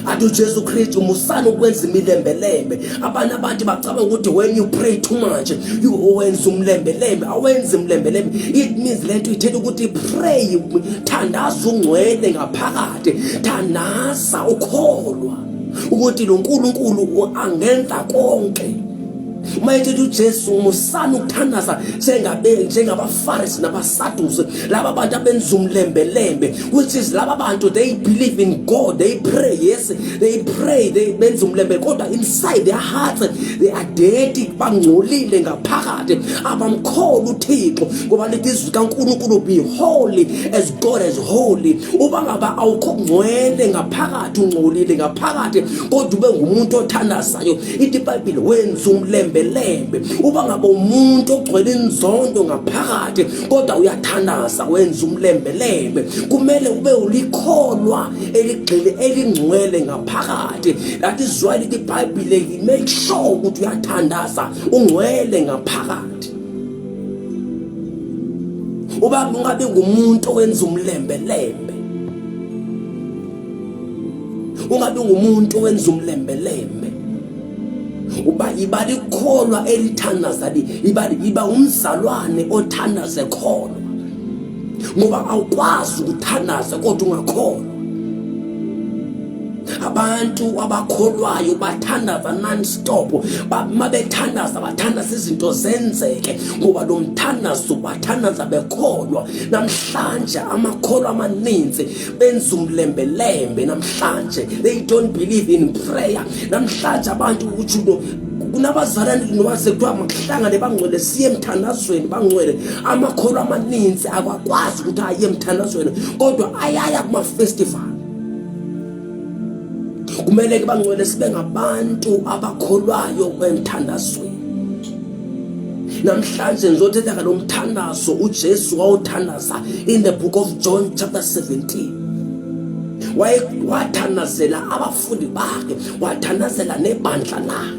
Speaker 1: Athi uJesu Kristu musana ukwenza imilembelembe. Abanye abantu bacabanga ukuthi when you pray too much you wenza umlembelembe. Awenze umlembelembe. It means lento ithetha ukuthi pray, thandaza ungcwele ngaphakathi, thandaza ukholwa ukuthi lo uNkulunkulu angenza konke. Mayithi uJesu musana ukuthandaza njengabaFarisi nabaSadusi, laba bantu abenza umlembelembe, which is laba bantu they believe in God, they pray, yes they pray, they benza umlembe kodwa inside their hearts they are dirty, bangcolile ngaphakathi, abamkholi uThixo ngoba lithi izwi kaNkulunkulu be holy as God is holy. Uba ngaba awukho ngcwele ngaphakathi, ungcolile ngaphakathi kodwa ube ngumuntu othandazayo, ithi iBhayibhile wenza umlembe lembe. Uba ngaba umuntu ogcwele inzondo ngaphakathi kodwa uyathandaza wenza umlembelembe, kumele ube ulikholwa eligxile elingcwele ngaphakathi. That is why the Bible make sure ukuthi uyathandaza ungcwele ngaphakathi. Uba ungabe ngumuntu owenza umlembelembe, ungabe ngumuntu owenza umlembelembe, uba ibali kholwa elithandaza iba umzalwane othandaze kholwa ngoba awukwazi ukuthandaza kodwa ungakholwa. Abantu abakholwayo bathandaza non-stop, mabethandaza bathandaza izinto zenzeke ngoba lo mthandazo bathandaza bekholwa. Namhlanje amakholwa amaninzi benza umlembelembe. Namhlanje they don't believe in prayer. Namhlanje abantu ujulo kunabazalwane noma sekuthiwa makuhlangane bangcwele siye emthandazweni bangcwele, amakholwa amaninzi akakwazi ukuthi aye emthandazweni kodwa ayaya kuma-festival. Kumele ke bangcwele sibe ngabantu abakholwayo emthandazweni. Namhlanje ngizothetha ngalo mthandazo uJesu wawuthandaza in the book of John chapter 17. Wathandazela abafundi bakhe, wathandazela nebandla lakhe.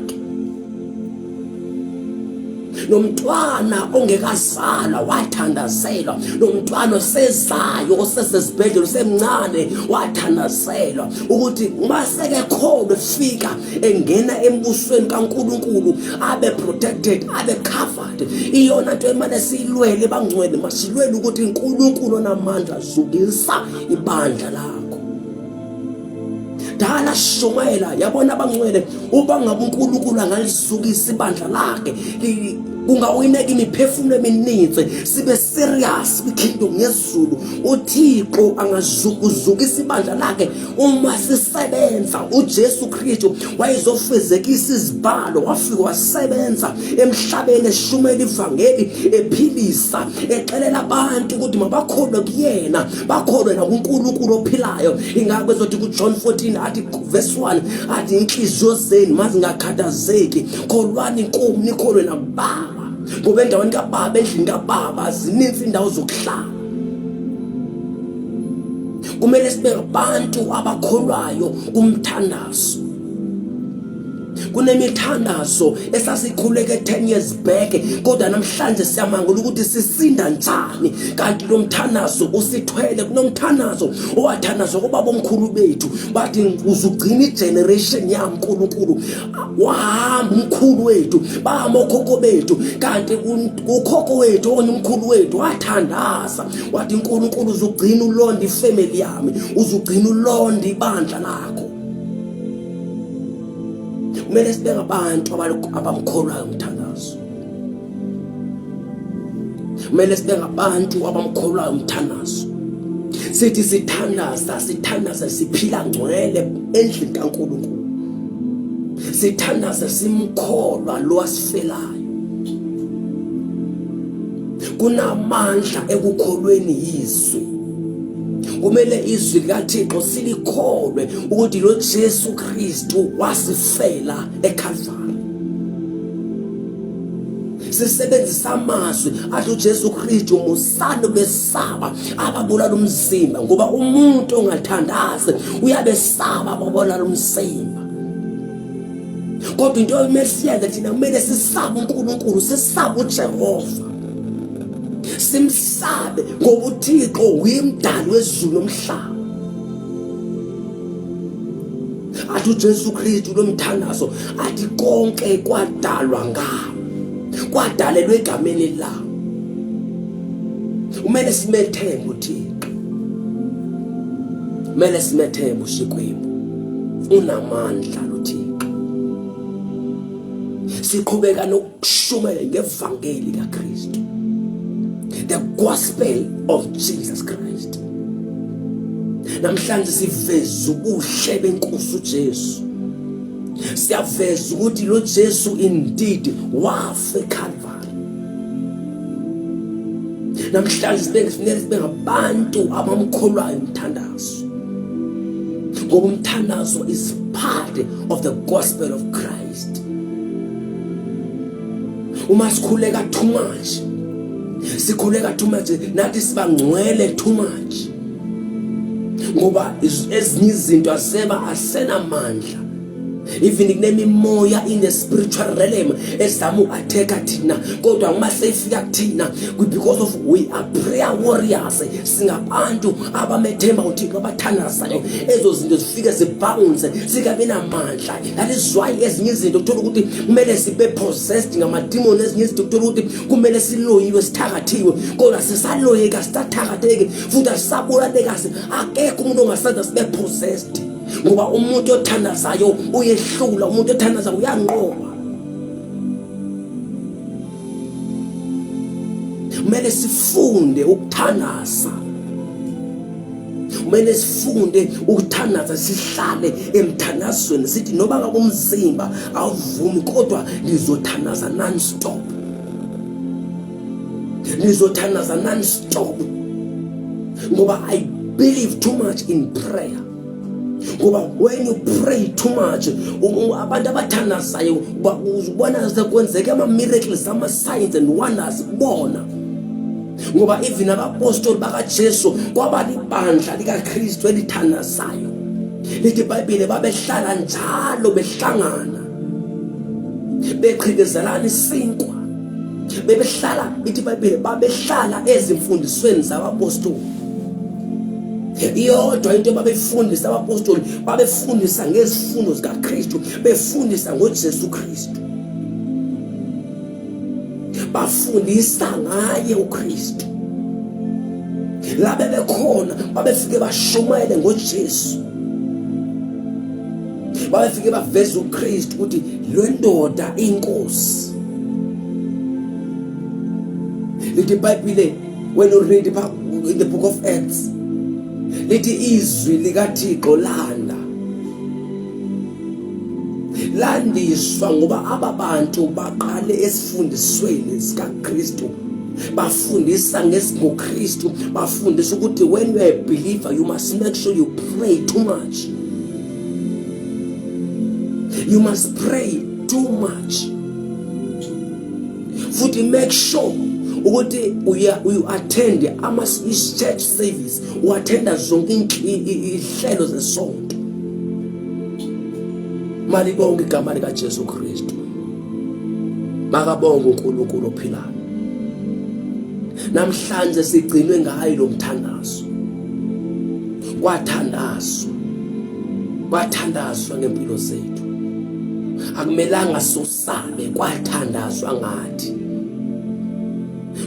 Speaker 1: Nomntwana ongekazalwa wathandazelwa, nomntwana osezayo osesesibhedlela usemncane wathandazelwa ukuthi maseke khona fika engena embusweni kaNkulunkulu abe protected, abe covered. Iyona nto emane silwele bangcwele, masilwele ukuthi uNkulunkulu onamandla zukisa ibandla lakho. Dala shumela yabona bangcwele uba ngabe uNkulunkulu angalizukisa ibandla lakhe kungawineka imiphefumulo emininzi sibe serious kwiKingdom yezulu. uThixo angazukuzukisa ibandla lakhe uma sisebenza. uJesu Kristu wayezofezekisa izibalo, wafika wasebenza emhlabeni eshumela ivangeli, ephilisa, exelela abantu ukuthi mabakholwe kuyena, bakholwe nakuNkulunkulu ophilayo. Ingakho ezothi kuJohn 14 athi verse 1 athi inhliziyo zenu mazingakhathazeki, kholwani kuMi, nikholwe naBaba, ngoba endaweni kaBaba, endlini kaBaba zininzi indawo zokuhlala. Kumele sibe ngabantu abakholwayo kumthandazo. Kunemithandazo esasikhuleke 10 years back, kodwa namhlanje siyamangala ukuthi sisinda njani. Kanti lo mthandazo usithwele. Kunomthandazo owathandazwa kubaba omkhulu bethu, bathi uzugcina igeneration yami uNkulunkulu. Wahamba umkhulu wethu, bama okhokho bethu, kanti ukhokho wethu onye umkhulu wethu wathandaza, wathi uNkulunkulu uzugcina ulonda ifamily yami, uzugcina ulonda ibandla lakho. Kumele sibe ngabantu abamkholwayo umthandazo. Kumele sibe ngabantu abamkholwayo umthandazo. Sithi sithandaza siphila ngcwele endlini kaNkulunkulu. Sithandaza simkholwa lo asifelayo. Kunamandla ekukholweni izwi. Kumele izwi likaThixo silikholwe ukuthi lo Jesu Kristu wasifela eKalvari. Sisebenzisa amazwi athi uJesu Kristu musalo besaba ababulala umzimba, ngoba umuntu ongathandazi uyabesaba ababulala umzimba. Kodwa into emesiyenza thina kumele sisabe uNkulunkulu, sisabe uJehova, simsabe ngoba uThixo uyimdali wezulu nomhlaba. Athi uJesu Kristu lo mthandazo athi konke kwadalwa ngawo, kwadalelwe egameni lawo. Kumele simethembe uThixo, kumele simethembe uShikwembu, unamandla lo Thixo. Siqhubeka nokushumela ngevangeli kaKristu, the gospel of Jesus Christ. Namhlanje siveza ubuhle benkosi uJesu. Siyaveza ukuthi lo Jesu indeed wafa eKalvari. Namhlanje sibe ngabantu abamkholwayo umthandazo, ngoba umthandazo is part of the gospel of Christ. Uma sikhuleka too much, sikhuleka too much, nathi siba ngcwele too much, ngoba ezinye izinto asenamandla. Even kunemimoya in the spiritual realm esamu attack thina, kodwa uma seyifika kuthina, because of we are prayer warriors, singabantu abamethemba uThixo abathandazayo, ezo zinto zifike zibounce sikabe namandla. That is why ezinye izinto kuthola ukuthi kumele sibe possessed ngamademon, ezinye izinto kuthola ukuthi kumele siloyiwe, sithakathiwe, kodwa sisaloyeka, sitathakatheke futhi asisabulaleka. Akekho umuntu ongasenza sibe possessed, ngoba umuntu othandazayo uyehlula, umuntu othandazayo uyanqoba. Kumele sifunde ukuthandaza, kumele sifunde ukuthandaza, sihlale emthandazweni. Sithi noba ngabe umzimba awuvumi, kodwa ngizothandaza non-stop, ngizothandaza non-stop, ngoba I believe too much in prayer. Ngoba when you pray too much, abantu abathandazayo ubona sekwenzeke ama-miracles, ama-signs and wonders bona. Ngoba even abapostoli bakaJesu kwaba libandla likaKristu elithandazayo. Lithi iBhayibheli babehlala njalo behlangana, beqhikizelana isinkwa, bebehlala, ithi iBhayibheli babehlala ezimfundisweni zabapostoli. Iyodwa into babefundisa abapostoli, babefundisa ngezifundo zikaKristu, befundisa ngoJesu Kristu, bafundisa ngaye uKristu. La bebekhona babefike bashumayele ngoJesu, babefike baveza uKristu ukuthi lo ndoda inkosi. lithi iBhayibhile when you read in the book of Acts lithi izwi likaThixo landiswa ngoba ababantu baqale esifundisweni sikaKristu bafundisa ngesiKristu bafundisa ukuthi when you are a believer you must make sure you pray too much. You must pray too much. Futhi make sure ukuthi you attend church service, uattenda zonke inhlelo zesonto. Malibonke igama lika Jesu Kristu. Makabonge uNkulunkulu ophilayo. Namhlanje sigcinwe ngayo lo mthandazo. Kwathandazwa ngempilo zethu. Akumelanga sosabe kwathandazwa ngathi.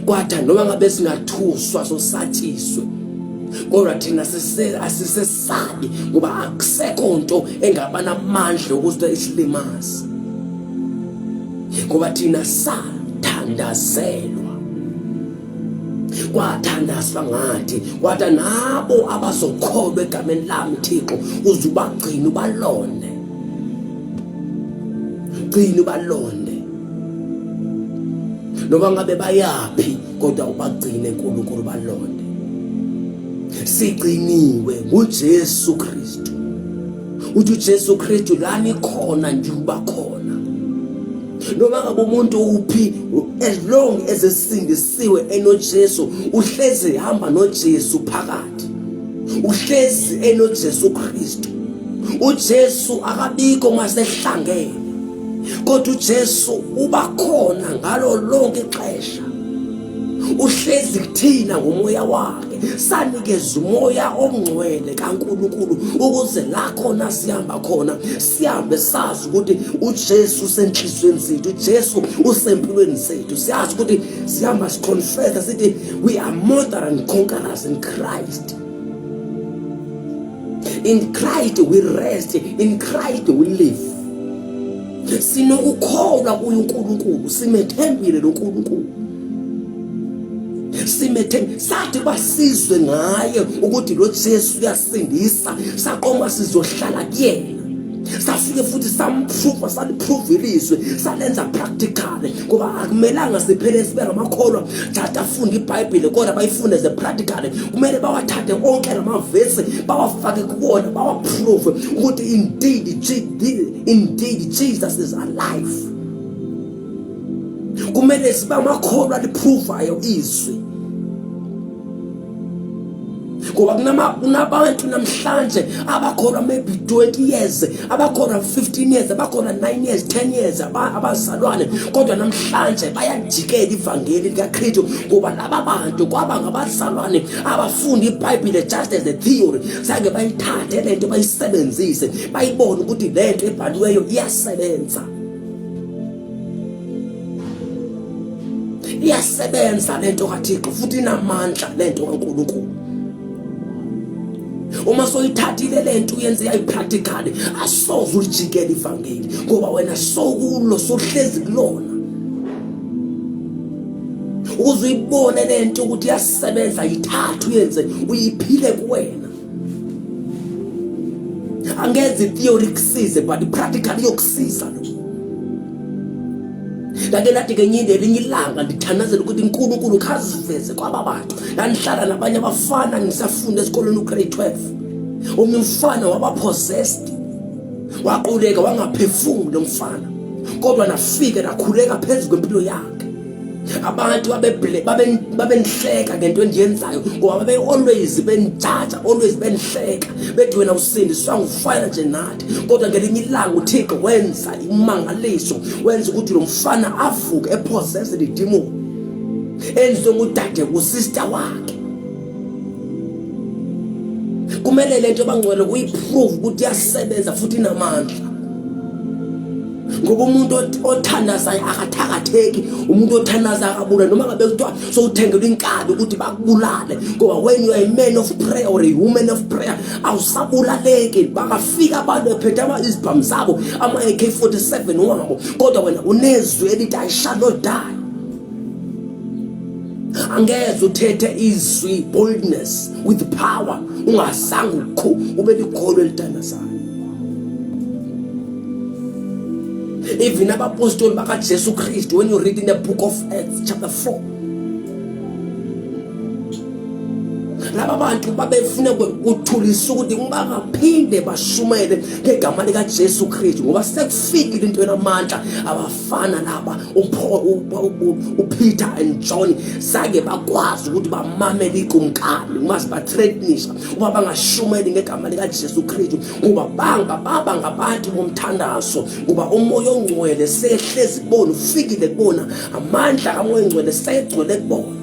Speaker 1: Kwathi noma ngabe singathuswa sosatshiswe. Kodwa thina asisesabi ngoba akusekho into engabana amandla ukuthi isilimazi. Ngoba thina sathandazelwa. Kwathandazwa ngathi kwathi nabo abazokholwa egameni lami Thixo uzubagcina ubalonde. Gcina ubalonde. Noma ngabe bayapi kodwa ubagcine uNkulunkulu balonde. Sigciniwe nguJesu Kristu. uJesu Kristu lani khona nje ubakhona. Noma ngabe umuntu uphi as long as esindisiwe enoJesu uhlezi hamba noJesu phakathi. Uhlezi enoJesu Kristu. uJesu akabikho masehlangene. Kodwa uJesu ubakhona ngalo lonke ixesha. Uhlezi kuthina ngomoya wakhe. Sanikeza umoya omngcwele kaNkulunkulu ukuze la khona sihamba khona sihambe sazi ukuthi uJesu usenhlizweni zethu, uJesu usempilweni zethu. Siyazi ukuthi sihamba siconfess sithi we are more than conquerors in Christ. In Christ we rest, in Christ we live. Sinokukholwa kuNkulunkulu, simethembile noNkulunkulu. Sathi basizwe ngaye ukuthi lo Jesu uyasindisa, saqoma sizohlala kuyena. Safike futhi samprove, saliproveliswe, salenza practical ngoba akumelanga siphele sibe ngamakholwa thatha afunda iBhayibhile kodwa bayifunde ze practical. Kumele bawathathe onke lamavesi bawafake kuwona bawaprove ukuthi indeed Jesus is alive. Kumele sibe amakholwa liprovayo izwi. Ngoba kunabantu namhlanje abakholwa maybe 20 years, abakholwa 15 years, abakholwa 9 years, 10 years abazalwane kodwa namhlanje bayajikela ivangeli likaKristu ngoba laba bantu kwaba ngabazalwane abafunda iBhayibhile just as a theory. Sange bayithathe lento bayisebenzise, bayibone ukuthi lento ebhaliweyo iyasebenza. Iyasebenza lento kaThixo futhi inamandla lento kaNkulunkulu. Uma soyithathile lento uyenze yayipractical asoze ulijikele ivangeli ngoba wena sokulo sohlezi kulona. Uzuyibone lento ukuthi iyasebenza yithathu yenze uyiphile kuwena. Angeze theory kusize but practical yokusiza lo. Lake lathi ngenyinde elinye ilanga ndithanazela ukuthi uNkulunkulu khaziveze kwababantu. Landihlala nabanye abafana ngisafunda esikoleni ugrade 12. Omunye umfana wabapossessed. Waquleka wangaphefumuli lo mfana. Kodwa nafika nakhuleka phezulu kwempilo yakhe. Abantu babenhleka ngento endiyenzayo ngoba babe always benjaja, always benhleka. Bethi wena usindiswa ngufana nje nathi. Kodwa ngelinye ilanga uThixo wenza imangaliso, wenza ukuthi lo mfana avuke epossessed idemon. Enzo ngudade usister wakhe. Kumele lento bangcwele kuyiprove ukuthi yasebenza futhi inamandla. Ngoba umuntu othandazayo akathakatheki, umuntu othandaza akabula noma ngabe kuthiwa sowuthengelwa inkabi ukuthi bakubulale ngoba when you are a man of prayer or a woman of prayer awusabulaleki. Bakafika abantu bephethe izibhamu zabo ama AK47 wabo kodwa wena unezwi elithi I shall not die. Angeze uthethe izwi boldness with power ungazange ube likholo elitandazayo. Even abapostoli bakaJesu Kristu, when you read in the book of Acts chapter 4, laba bantu babefuna ukuthulisa ukuthi bangaphinde bashumele ngegama likaJesu Kristu ngoba sekufikile into enamandla abafana laba uPeter and John sake bakwazi ukuthi bamamele iqumkani mase bathreatenisha uba bangashumeli ngegama likaJesu Kristu ngoba baba ngabantu bomthandazo ngoba umoya ongcwele sehlezi kubona ufikile kubona amandla kamoya ongcwele segcwele kubona.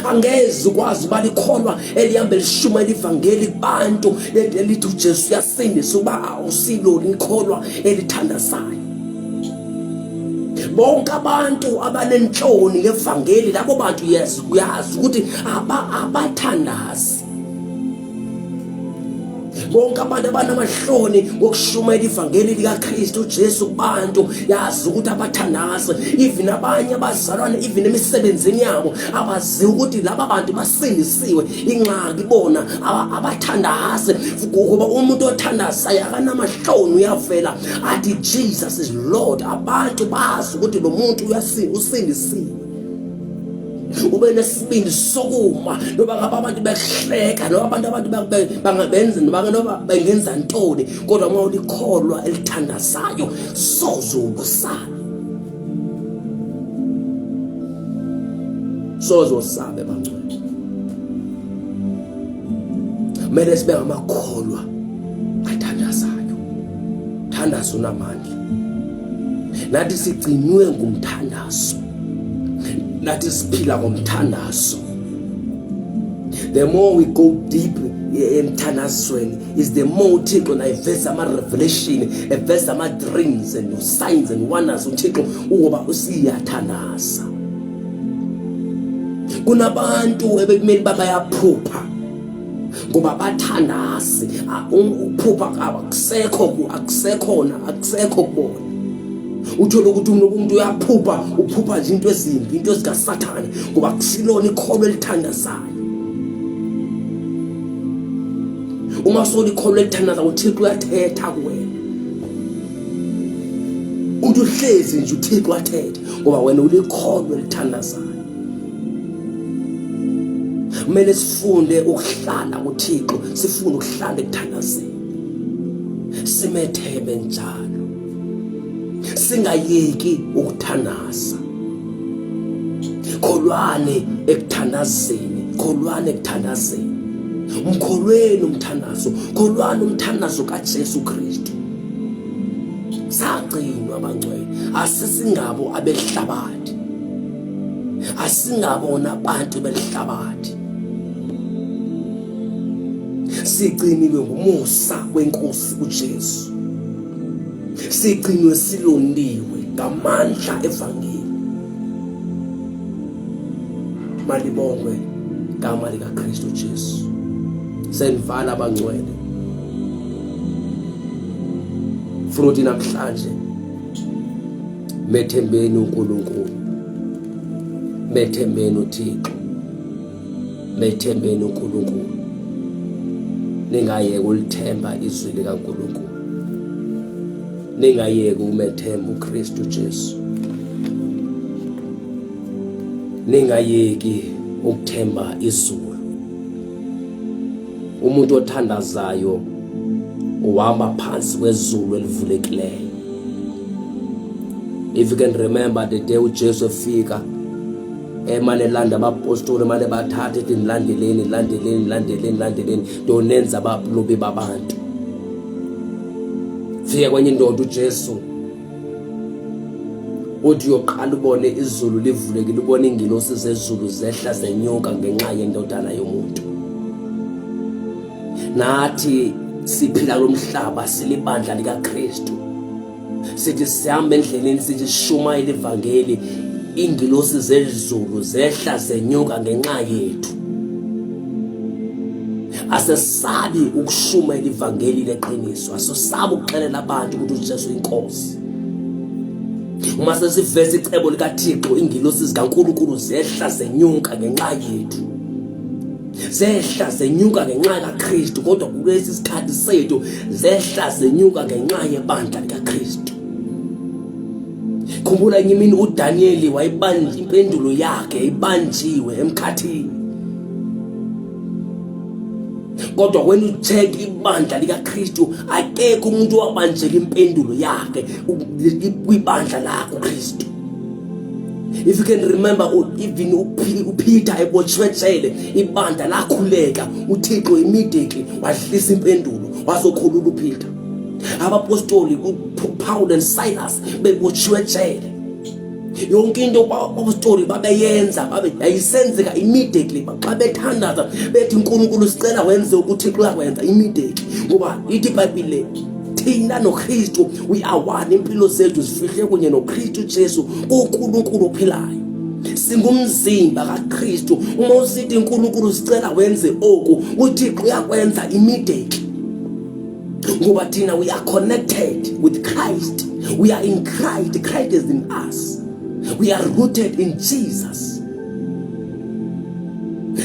Speaker 1: Angeze ukwazi balikholwa elihamba lishuma livangeli kubantu elithi uJesu uyasindisa uba awusilo likholwa elithandazayo. Bonke abantu abanenhloni ngevangeli labo bantu uyazi ukuthi abathandazi. Bonke abantu abanamahloni ngokushumayela ivangeli likaKristu uJesu kubantu yazi ukuthi abathandazi. Even abanye abazalwane even emisebenzini yabo abazi ukuthi laba bantu basindisiwe inxaki bona abathandazi ngoba umuntu othandazayo akanamahloni uyavela athi Jesus is Lord. Abantu bazi ukuthi lo muntu usindisiwe. Ube nesibindi sokuma noba ngaba abantu behleka noba abantu bangabenza noba bengenza ntoni kodwa uma ulikholwa elithandazayo sozubusana sozosabe bangcwele. Kumele sibe ngamakholwa athandazayo. Thandazo namandla nathi sigcinwe ngumthandazo. That is siphila ngomthandazo. The more we go deep emthandazweni is the more uThixo nayiveza ama-revelation eveza ama-dreams and signs and wonders uThixo ukuba usiyathandaza. Kunabantu ebekumele bayaphupha ngoba bathandazi ukuphupha akusekho kubona. Uthola ukuthi umuntu uyaphupha uphupha nje into ezimbi into ezikaSathane ngoba kusilona ikholwa elithandazayo. Uma solikholwa elithandazayo uThixo uyathetha kuwena. Uthi uhlezi nje uThixo uyathetha ngoba wena ulikholwa elithandazayo. Kumele sifunde ukuhlala kuThixo, sifunde ukuhlala ekuthandazeni. Simethebe njalo. Singayeki ukuthandaza. Kholwane ekuthandazeni, kholwane ekuthandazeni. Umkholweni umthandazo, kholwane umthandazo kaJesu Kristu. Sagcinwa abangcwele, asisingabo abehlabathi. Asingabona abantu belihlabathi. Sigciniwe ngumusa weNkosi uJesu. Sigcinwe silondiwe ngamandla evangeli. Malibongwe igama likaKristu Jesu. Senvala abangcwele. Futhi namhlanje methembeni uNkulunkulu. Methembeni uThixo. Methembeni uNkulunkulu. Ningayeke ulithemba izwi likaNkulunkulu. Ningayeke umethemba uKristu Jesu. Ningayeki ukuthemba izulu. Umuntu othandazayo uhamba phansi kwezulu elivulekileyo. If you can remember the day uJesu efika emane landa abapostoli manje bathatha ethi landeleni donenza abalobi babantu. Fika kwenye indoda uJesu uthi uyoqala ubone izulu livulekile ubone ingilosi zezulu zehla zenyuka ngenxa yendodana yomuntu. Nathi siphila lomhlaba silibandla likaKristu. Sithi sihamba endleleni sithi sishumayela ivangeli ingilosi zezulu zehla zenyuka ngenxa yethu. Asesabi ukushumayela ivangeli leqiniso. Asesabi ukuxelela abantu ukuthi uJesu inkosi. uma sesiveza icebo likaThixo ingilosi zikaNkulunkulu zehla zenyuka ngenxa yethu, zehla zenyuka ngenxa kaKristu. Kodwa kulesi sikhathi sethu zehla zenyuka ngenxa yebandla likaKristu. Khumbula ngimini uDaniel wayibanja impendulo yakhe ibanjiwe emkhathini. Kodwa when you check ibandla likaKristu akekho umuntu owabanjela impendulo yakhe kwibandla lakho Kristu. If you can remember, even uPeter ebotshwetshele ibandla lakhuleka, uThixo immediately wadlisa impendulo wazokhulula uPeter. Abapostoli uPaul and Silas bebotshwetshele, yonke into abapostoli babeyenza yayisenzeka immediately. Xa bethandaza bethi uNkulunkulu sicela wenze uThixo yakwenza immediately, ngoba ithi iBhayibhile thina noKristu we are one. Impilo zethu zifihle kunye noKristu Jesu uNkulunkulu ophilayo. Singumzimba kaKristu. Uma usithi uNkulunkulu sicela wenze oku, uThixo yakwenza immediately, ngoba thina we are connected with Christ. We are in Christ. Christ is in us. We are rooted in Jesus.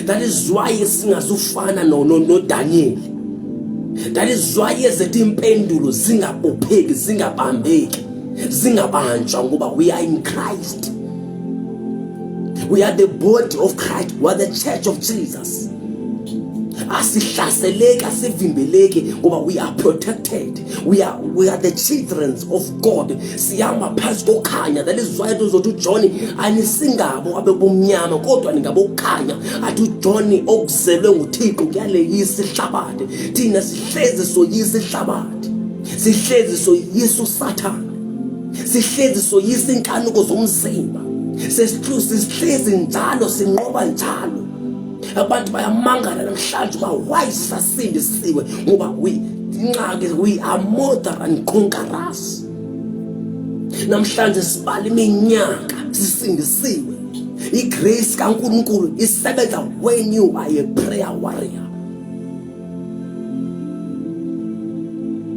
Speaker 1: That is why singazufana no Daniel. That is why ezethu impendulo zingabopheki, zingabambeki, zingabanjwa, ngoba we are in Christ. We are the body of Christ. We are the church of Jesus. Asihlaseleki, asivimbeleki, ngoba we are protected. We are the children of God. Siyama phansi kokhanya. That is why uzothi uJohn anisingabo abebumnyama kodwa ningabokhanya. Athi uJohn okuzelwe nguThixo kuyaleyisa ihlabathi. Thina sihlezi soyisa ihlabathi, sihlezi soyisa uSathane, sihlezi soyisa inkanuko zomzimba, sihlezi njalo sinqoba njalo. Abantu bayamangala namhlanje ba why sasindisiwe, ngoba we are more than conquerors. Namhlanje sibala iminyaka sisindisiwe. Igrace kaNkulunkulu isebenza when you are a prayer warrior.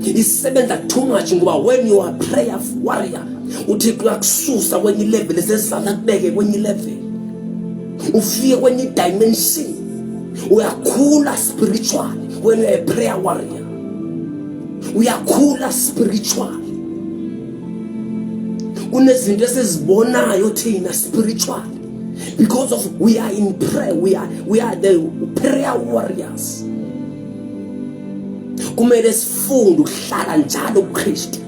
Speaker 1: Isebenza too much, ngoba when you are a prayer warrior uThixo uyakususa kwenye level esesizana kubeke kwenye level, ufike kwenye dimension, uyakhula spiritually. When you are a prayer warrior uyakhula spiritually. Kunezinto esizibonayo thina spiritually because of we are in prayer. We are the prayer warriors. Kumele sifunde ukuhlala njalo kuKristu.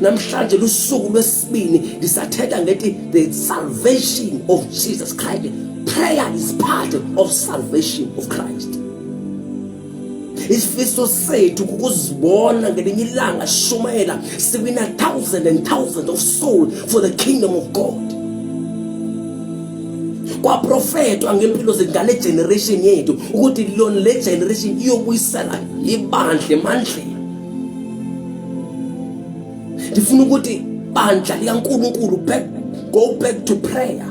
Speaker 1: Namhlanje lusuku lwesibini lisathetha ngethi the salvation of Jesus Christ. Prayer is part of salvation of Christ. Isifiso sethu ukuzibona ngelinye ilanga shumela siwina thousands and thousands of souls for the kingdom of God. Kwa prophetwa ngempilo zengane generation yethu ukuthi le generation iyobuyisela ibandla emandleni. Ndifuna ukuthi bandla likaNkulunkulu go back to prayer.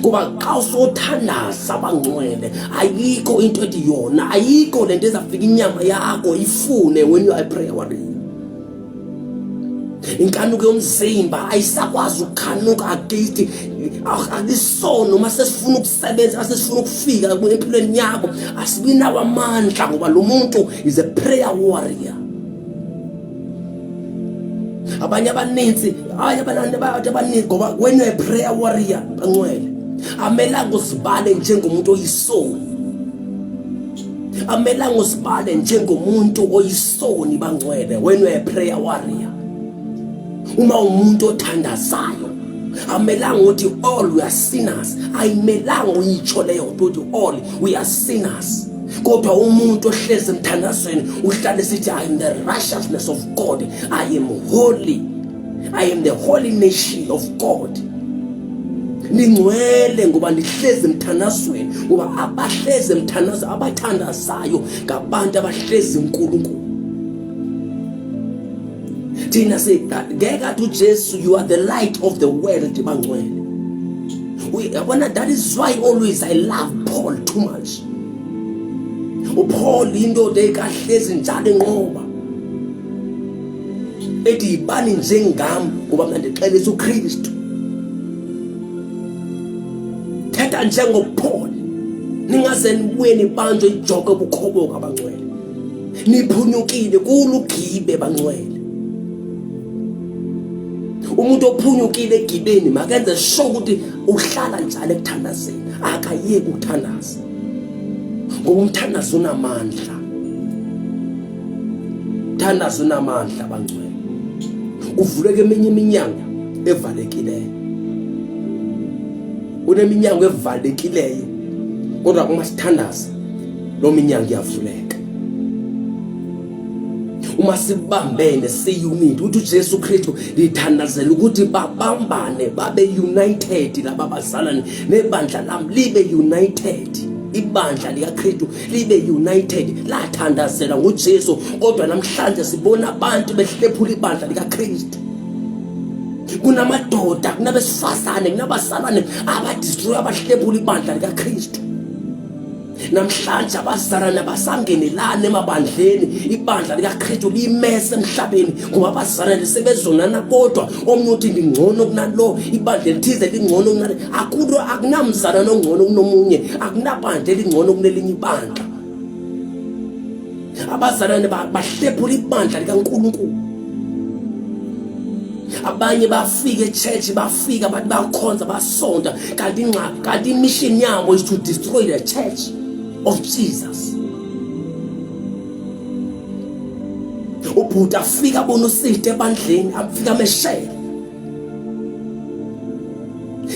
Speaker 1: Kuba xa usothandaza abangcwele ayikho into ethi yona, ayikho lento ezafika inyama yakho ifune when you are a prayer warrior. Inkanuko yomzimba ayisakwazi ukukhanuka against alisono. Uma sesifuna ukusebenza, sesifuna ukufika empilweni yakho, asibinawo amandla, ngoba lo muntu is a prayer warrior. Abanye abaninzi ngoba when you are a prayer warrior bangcwele amelanga usibale njengomuntu oyisoni, amelanga usibale njengomuntu oyisoni bangcwele. When you are a prayer warrior, uma umuntu othandazayo amelanga ukuthi all we are sinners. Ayimelanga uyitsho leyo ukuthi all we are sinners. Kodwa umuntu ohlezi emthandazweni uhlale sithi I am the righteousness of God, I am holy, I am the holy nation of God. Ningcwele ngoba nihlezi emthandazweni, ngoba abahlezi emthandazweni abathandazayo ngabantu abahlezi uNkulunkulu. Thina ngeke to Jesus, you are the light of the world bangcwele. That is why always I love Paul too much. uPaul indoda ekahlezi njalo enqoba. ethi yibani njengami ngoba mina ndixelisa uKristu. Thetha njengoPaul, ningaze nibuye nibanjwe ijoke ubukhoboka bangcwele, niphunyukile kulugibe bangcwele. Umuntu ophunyukile egibeni makenze sure ukuthi uhlala njalo ekuthandazeni, akayeki ukuthandaza ngoba umthandazo unamandla. Umthandazo unamandla bangcwele, uvuleke eminye iminyango evalekileyo. Uneminyango evalekileyo kodwa uma sithandaza lo minyango iyavuleka. Uma sibambene siyunite ukuthi uJesu Kristu lithandazela ukuthi babambane babe united, laba bazalwane nebandla lami libe united, ibandla likaKristu libe united, lathandazela ngoJesu. Kodwa namhlanje sibona abantu behlephula ibandla likaKristu. Kunamadoda, kunabesifazane, kunabazalwane abadestroy, abahlephula ibandla likaKristu. Namhlanje abazalwane basangenelana emabandleni, ibandla likaKristu limese emhlabeni ngoba abazalwane sebezonana. Kodwa omunye uthi ngingcono kunalo, ibandla lithize lingcono kunalo. Akunamzalwane ongcono kunomunye, akunabandla elingcono kunelinye ibandla. Abazalwane bahlephula ibandla likaNkulunkulu. Abanye bafika echurch, bafika bathi bakhonza, basonta, kanti mission yabo is to destroy the church of Jesus. Ubhuti afika bona usithe ebandleni, afika ameshela.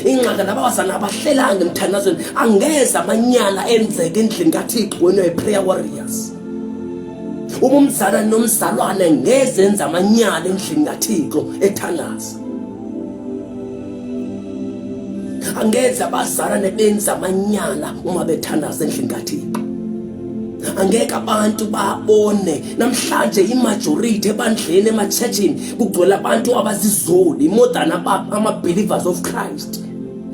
Speaker 1: Ingxaka labazana abahlelanga emthandazweni, angeza amanyala enzeke endlini kaThixo wena prayer warriors. Umzalwane nomzalwane ngeze enza amanyala endlini kaThixo ethandaza. Angeze abazalwane benza amanyala uma bethandaza endlini kaThixo. Angeke abantu babone. Namhlanje imajority ebandleni emachurchini kugcwele abantu abazizoli more than ama-believers of Christ.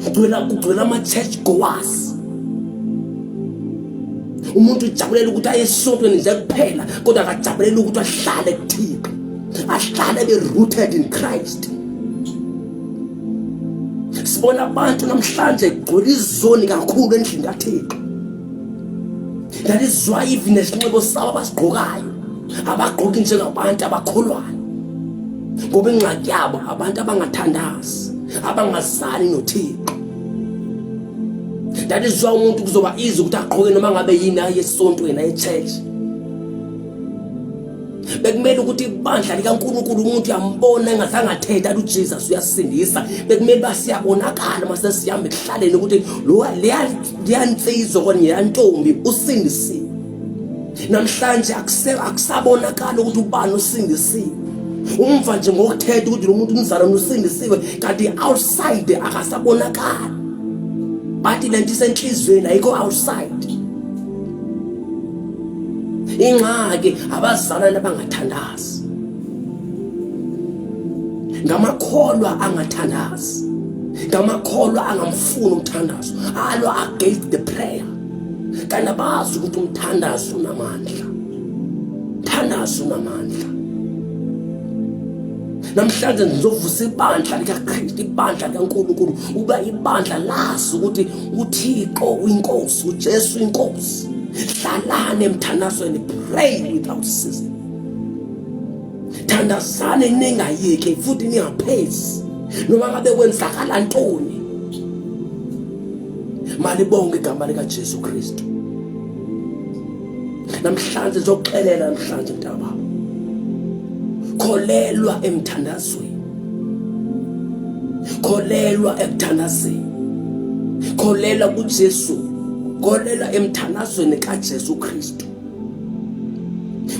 Speaker 1: Kugcwele ama-church goers. Umuntu ujabulela ukuthi aye esontweni nje kuphela kodwa akajabulela ukuthi ahlale kuThixo, ahlale be-rooted in Christ. Sibona abantu namhlanje kugcwele izoni kakhulu endlini kaThixo. That is why even esinxibo sabo abasigqokayo abagqoki njengabantu abakholwayo, ngoba ingxaki yabo abantu abangathandazi, abangazali noThixo. That is why umuntu kuzoba easy ukuthi agqoke noma ngabe yini aye esontweni aye church. Bekumele ukuthi ibandla likaNkulunkulu umuntu uyambona engazange athetha ukuthi uJesus uyasindisa. Bekumele basiyabonakala mase sihamba ekuhlaleni ukuthi lo liyansizwa kanye yantombi usindisiwe. Namhlanje akusabonakala ukuthi ubani usindisiwe. Umva nje ngokuthetha ukuthi lo muntu umzalwane usindisiwe, kanti outside akasabonakala. Bathi lento isenhlizweni ayikho outside. Ingxaki abazalwane abangathandazi, ngamakholwa angathandazi, ngamakholwa angamfuni umthandazo, alwa against the prayer. Kanti abazi ukuthi umthandazo unamandla, umthandazo unamandla. Namhlanje nizovusa ibandla likaKristu, ibandla likaNkulunkulu, uba ibandla lazi ukuthi uThixo uyinkosi, uJesu uyinkosi. Hlalane emthandazweni, pray without ceasing. Thandazane ningayeki futhi ningaphezi noma ngabe kwenzakala ntoni. Malibonge igama likaJesu Kristu. Namhlanje zokuxelela namhlanje mntaba, kholelwa emthandazweni, kholelwa ekuthandazeni, kholelwa kuJesu, kholelwa emthandazweni kaJesu Kristu.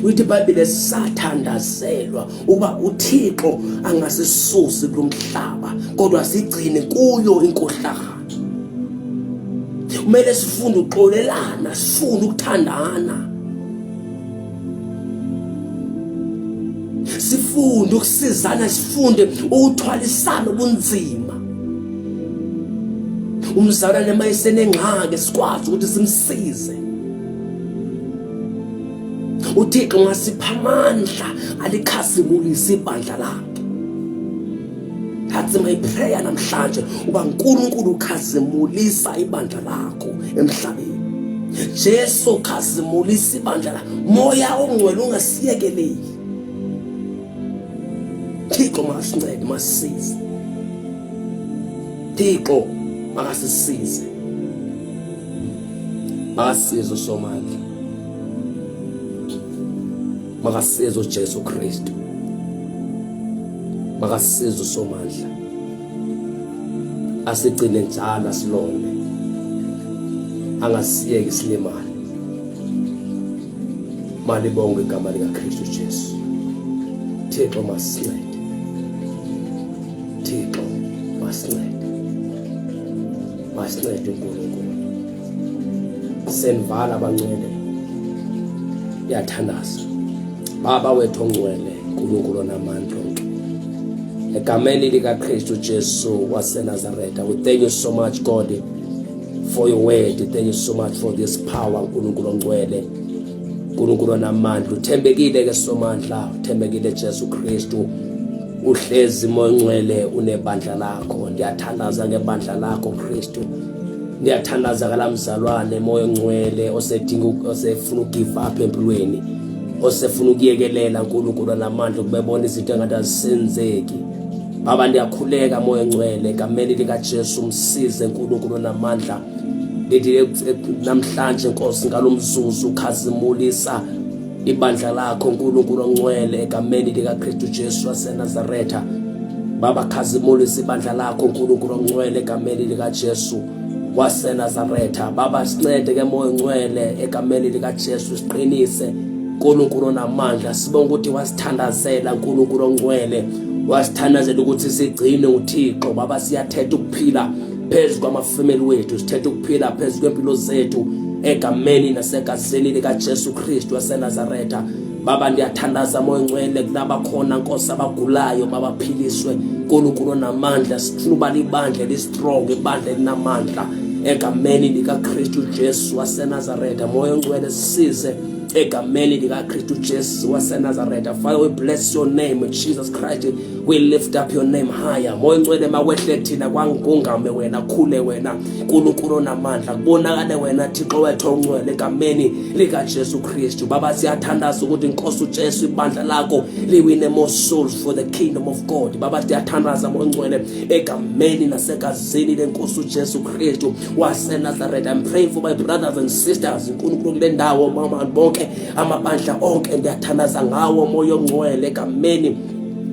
Speaker 1: Uthi iBhayibheli sathandazelwa uba uThixo angasisusi kulomhlaba kodwa sigcine kuyo inkohlakalo. Kumele sifunde uxolelana, sifunde ukuthandana, sifunde ukusizana, sifunde ukuthwalisana ubunzima. Umzalwane mayesenengxaki sikwazi ukuthi simsize. uThixo ngasipha amandla alikhazimulisa ibandla lakhe. That's my prayer namhlanje, uba uNkulunkulu ukhazimulisa ibandla lakho emhlabeni. Jesu khazimulisa ibandla lakho, moya ongcwele ungasiyekeleli. Thixo masincede, masisize. Thixo makasisize. Makasize uSomandla. Makasize uJesu Kristu. Makasize uSomandla. Asigcine njalo silone. Angasiyeki silimali. Malibonge igama likaKristu Jesu. Thixo masincede. Thixo masincede. Masincede uNkulunkulu. Senvala abangcwele. Yathandaza. Baba wethu ongcwele, uNkulunkulu onamandla onke. Egameni likaKristu Jesu waseNazaretha. We thank you so much, God, for your word. Thank you so much for this power, uNkulunkulu ongcwele. uNkulunkulu onamandla, uthembekile ke Somandla, uthembekile Jesu Kristu. Uhlezi moya ongcwele unebandla lakho. Ndiyathandaza ngebandla lakho Kristu. Ndiyathandaza kalamzalwane moya ongcwele osefuna ugive up empilweni, osefuna ukuyekelela uNkulunkulu onamandla ukubebona izinto engathi azisenzeki. Baba ndiyakhuleka moya ongcwele egameni likaJesu, umsize uNkulunkulu onamandla. Ndithi namhlanje Nkosi ngalomzuzu ukhazimulisa ibandla lakho uNkulunkulu ongcwele egameni likaKristu Jesu waseNazaretha. Baba khazimulisa ibandla lakho uNkulunkulu ongcwele egameni likaJesu waseNazaretha. Baba sincede ke moya ongcwele egameni likaJesu, siqinise uNkulunkulu onamandla. Sibonga ukuthi wasithandazela uNkulunkulu ongcwele, wasithandazela ukuthi sigcine uThixo. Baba siyathetha ukuphila phezu kwamafamily wethu, sithetha ukuphila phezu kwempilo zethu egameni nasegazini likaJesu Kristu waseNazaretha. Baba ndiyathandaza moya ongcwele kulaba khona Nkosi abagulayo, babaphiliswe uNkulunkulu onamandla. Sifuna uba libandla elistrong, ibandla elinamandla egameni likaKristu Jesu waseNazaretha. Moya ongcwele sisize egameni likaKristu Jesu waseNazaretha. Father, we bless your name, Jesus Christ. We lift up your name higher. Moya ongcwele mawehle thina kwangungame wena, khule wena uNkulunkulu onamandla, kubonakale wena Thixo wethu ongcwele egameni likaJesu Kristu. Baba siyathandaza ukuthi Inkosi uJesu ibandla lakho liwine more souls for the kingdom of God. Baba siyathandaza moya ongcwele egameni nasegazini lenkosi uJesu Kristu waseNazaretha. I'm praying for my brothers and sisters uNkulunkulu kule ndawo, mama bonke amabandla onke ndiyathandaza ngawo moya ongcwele egameni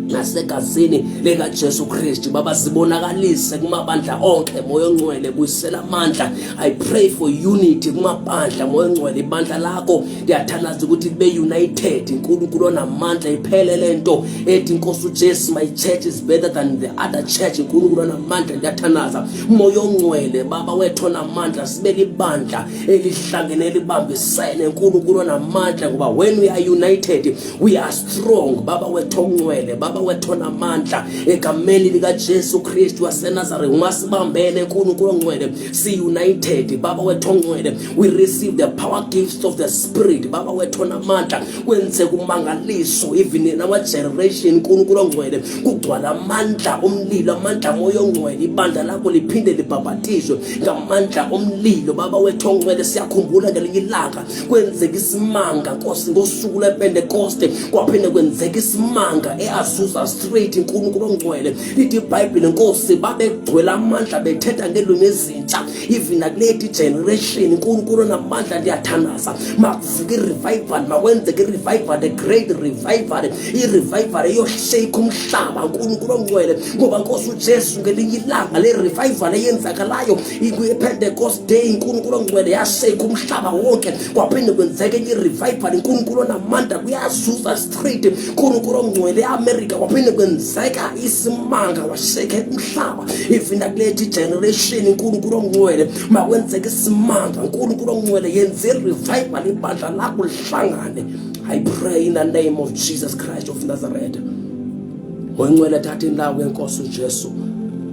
Speaker 1: nasegazini likaJesu Kristu. Baba sibonakalise kumabandla onke moya ongcwele, buyisela amandla. I pray for unity kumabandla moya ongcwele, ibandla lakho ndiyathandaza ukuthi libe united uNkulunkulu onamandla. Iphele lento ethi Nkosi uJesu, my church is better than the other church. uNkulunkulu onamandla ndiyathandaza moya ongcwele Baba wethu onamandla, sibe libandla elihlangene libambisene uNkulunkulu onamandla, ngoba when we are united we are strong. Baba wethu ongcwele, Baba wethu onamandla egameni likaJesu Kristu waseNazaretha, masibambene uNkulunkulu ongcwele, si united. Baba wethu ongcwele, we receive the power gifts of the Spirit. Baba wethu onamandla, kwenze kumangaliso even in our generation uNkulunkulu ongcwele, kugcwala amandla omlilo, amandla moya ongcwele. Ibandla lakho liphinde libhabhatizwe ngamandla omlilo. Baba wethu ongcwele, siyakhumbula ngelinye ilanga kwenzeka isimanga Nkosi ngosuku lePentecost, kwaphinde kwenzeka isimanga eAzusa Street uNkulunkulu ongcwele. Lithi iBhayibheli Nkosi babegcwele amandla bethetha ngelimi ezintsha even nakuleti generation uNkulunkulu onamandla. Ndiyathandaza makufika irevival, makwenzeka irevival, the great revival, irevival eyoshake umhlaba uNkulunkulu ongcwele, ngoba Nkosi uJesu ngelinye ilanga le revival eyenzakalayo iPentecost day uNkulunkulu ongcwele yashake umhlaba wonke. Kwaphinde kwenzeka irevival uNkulunkulu onamandla kuyaZusa Street uNkulunkulu ongcwele eAmerica, kwaphinde kwenzeka isimanga washake umhlaba even nakuleti generation uNkulunkulu ongcwele, makwenzeka isimanga uNkulunkulu ongcwele, yenze revival ibandla lakho lihlangane. I pray in the name of Jesus Christ of Nazareth. Moya ongcwele thatha indawo yenkosi uJesu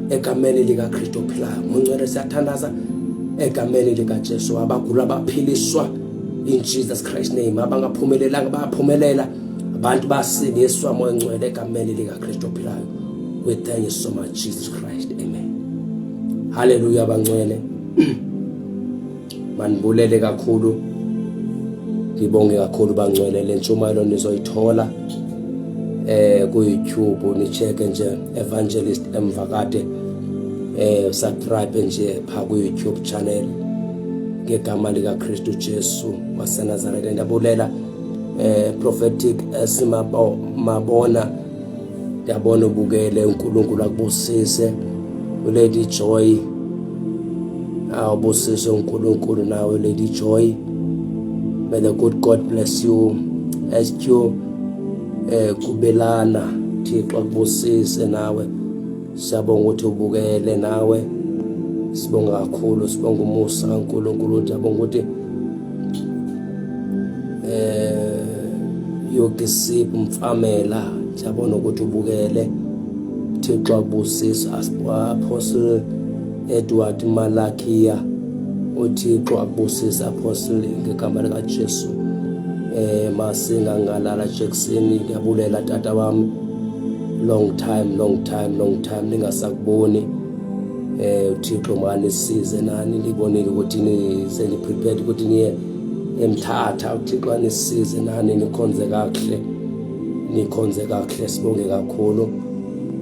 Speaker 1: egameni likaKristu ophilayo. Moya ongcwele siyathandaza egameni likaJesu, abagula baphiliswa in Jesus Christ name. Abangaphumelelanga bayaphumelela, abantu basindiswa moya ngcwele egameni likaKristu ophilayo. We thank you so much Jesus Christ. Amen. Hallelujah bangcwele. Manibulele kakhulu. Ngibonge kakhulu bangcwele, le ntshumayelo nizoyithola ku YouTube, ni check nje Evangelist Mvakade, subscribe nje pha ku YouTube channel ngegama lika Kristu Jesu waseNazaretha. Ndabulela prophetic Mabona, ndiyabona ubukele, uNkulunkulu akubusise. Lady Joy, awubusise uNkulunkulu nawe Lady Joy. May the good God bless you. SQ kubelana, Thixo akubusise nawe. Siyabonga ukuthi ubukele nawe. Sibonga kakhulu, sibonga umusa kaNkulunkulu. Siyabonga ukuthi Yogisipho Mfamela, siyabona ukuthi ubukele. Thixo akubusise. Apostle Edward Malakia, uThixo akubusise Apostle ngegama lika Jesu. Masinga ngalala Jackson, ngiyabulela tata wami. Long time ningasakuboni. uThixo manisize nani, libonile ukuthi nize ni prepared ukuthi niye eMthatha. uThixo anisize nani nikhonze kahle.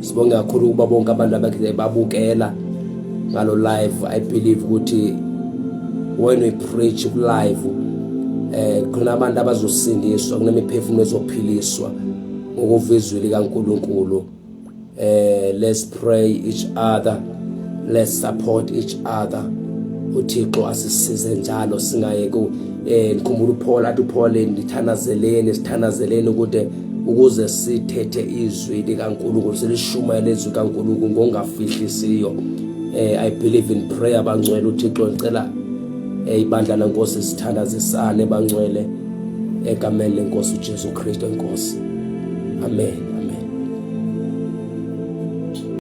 Speaker 1: Sibonge kakhulu kuba bonke abantu abakhe babukela ngalo live. I believe ukuthi when we preach live khona abantu abazosindiswa, kunemiphefumulo ezophiliswa ngokuvizweli kaNkulunkulu. Let's pray each other, let's support each other. uThixo asisize njalo, singayeke nikhumbula uPaul athi uPaul sithanazeleni ukuze sithethe izwi likaNkulunkulu, silishumayele izwi kaNkulunkulu ngongafihlisiyo. I believe in prayer bangcwele. uThixo ngicela ibandla leNkosi sithandazisane bangcwele egameni leNkosi uJesu Kristu enkosi. Amen.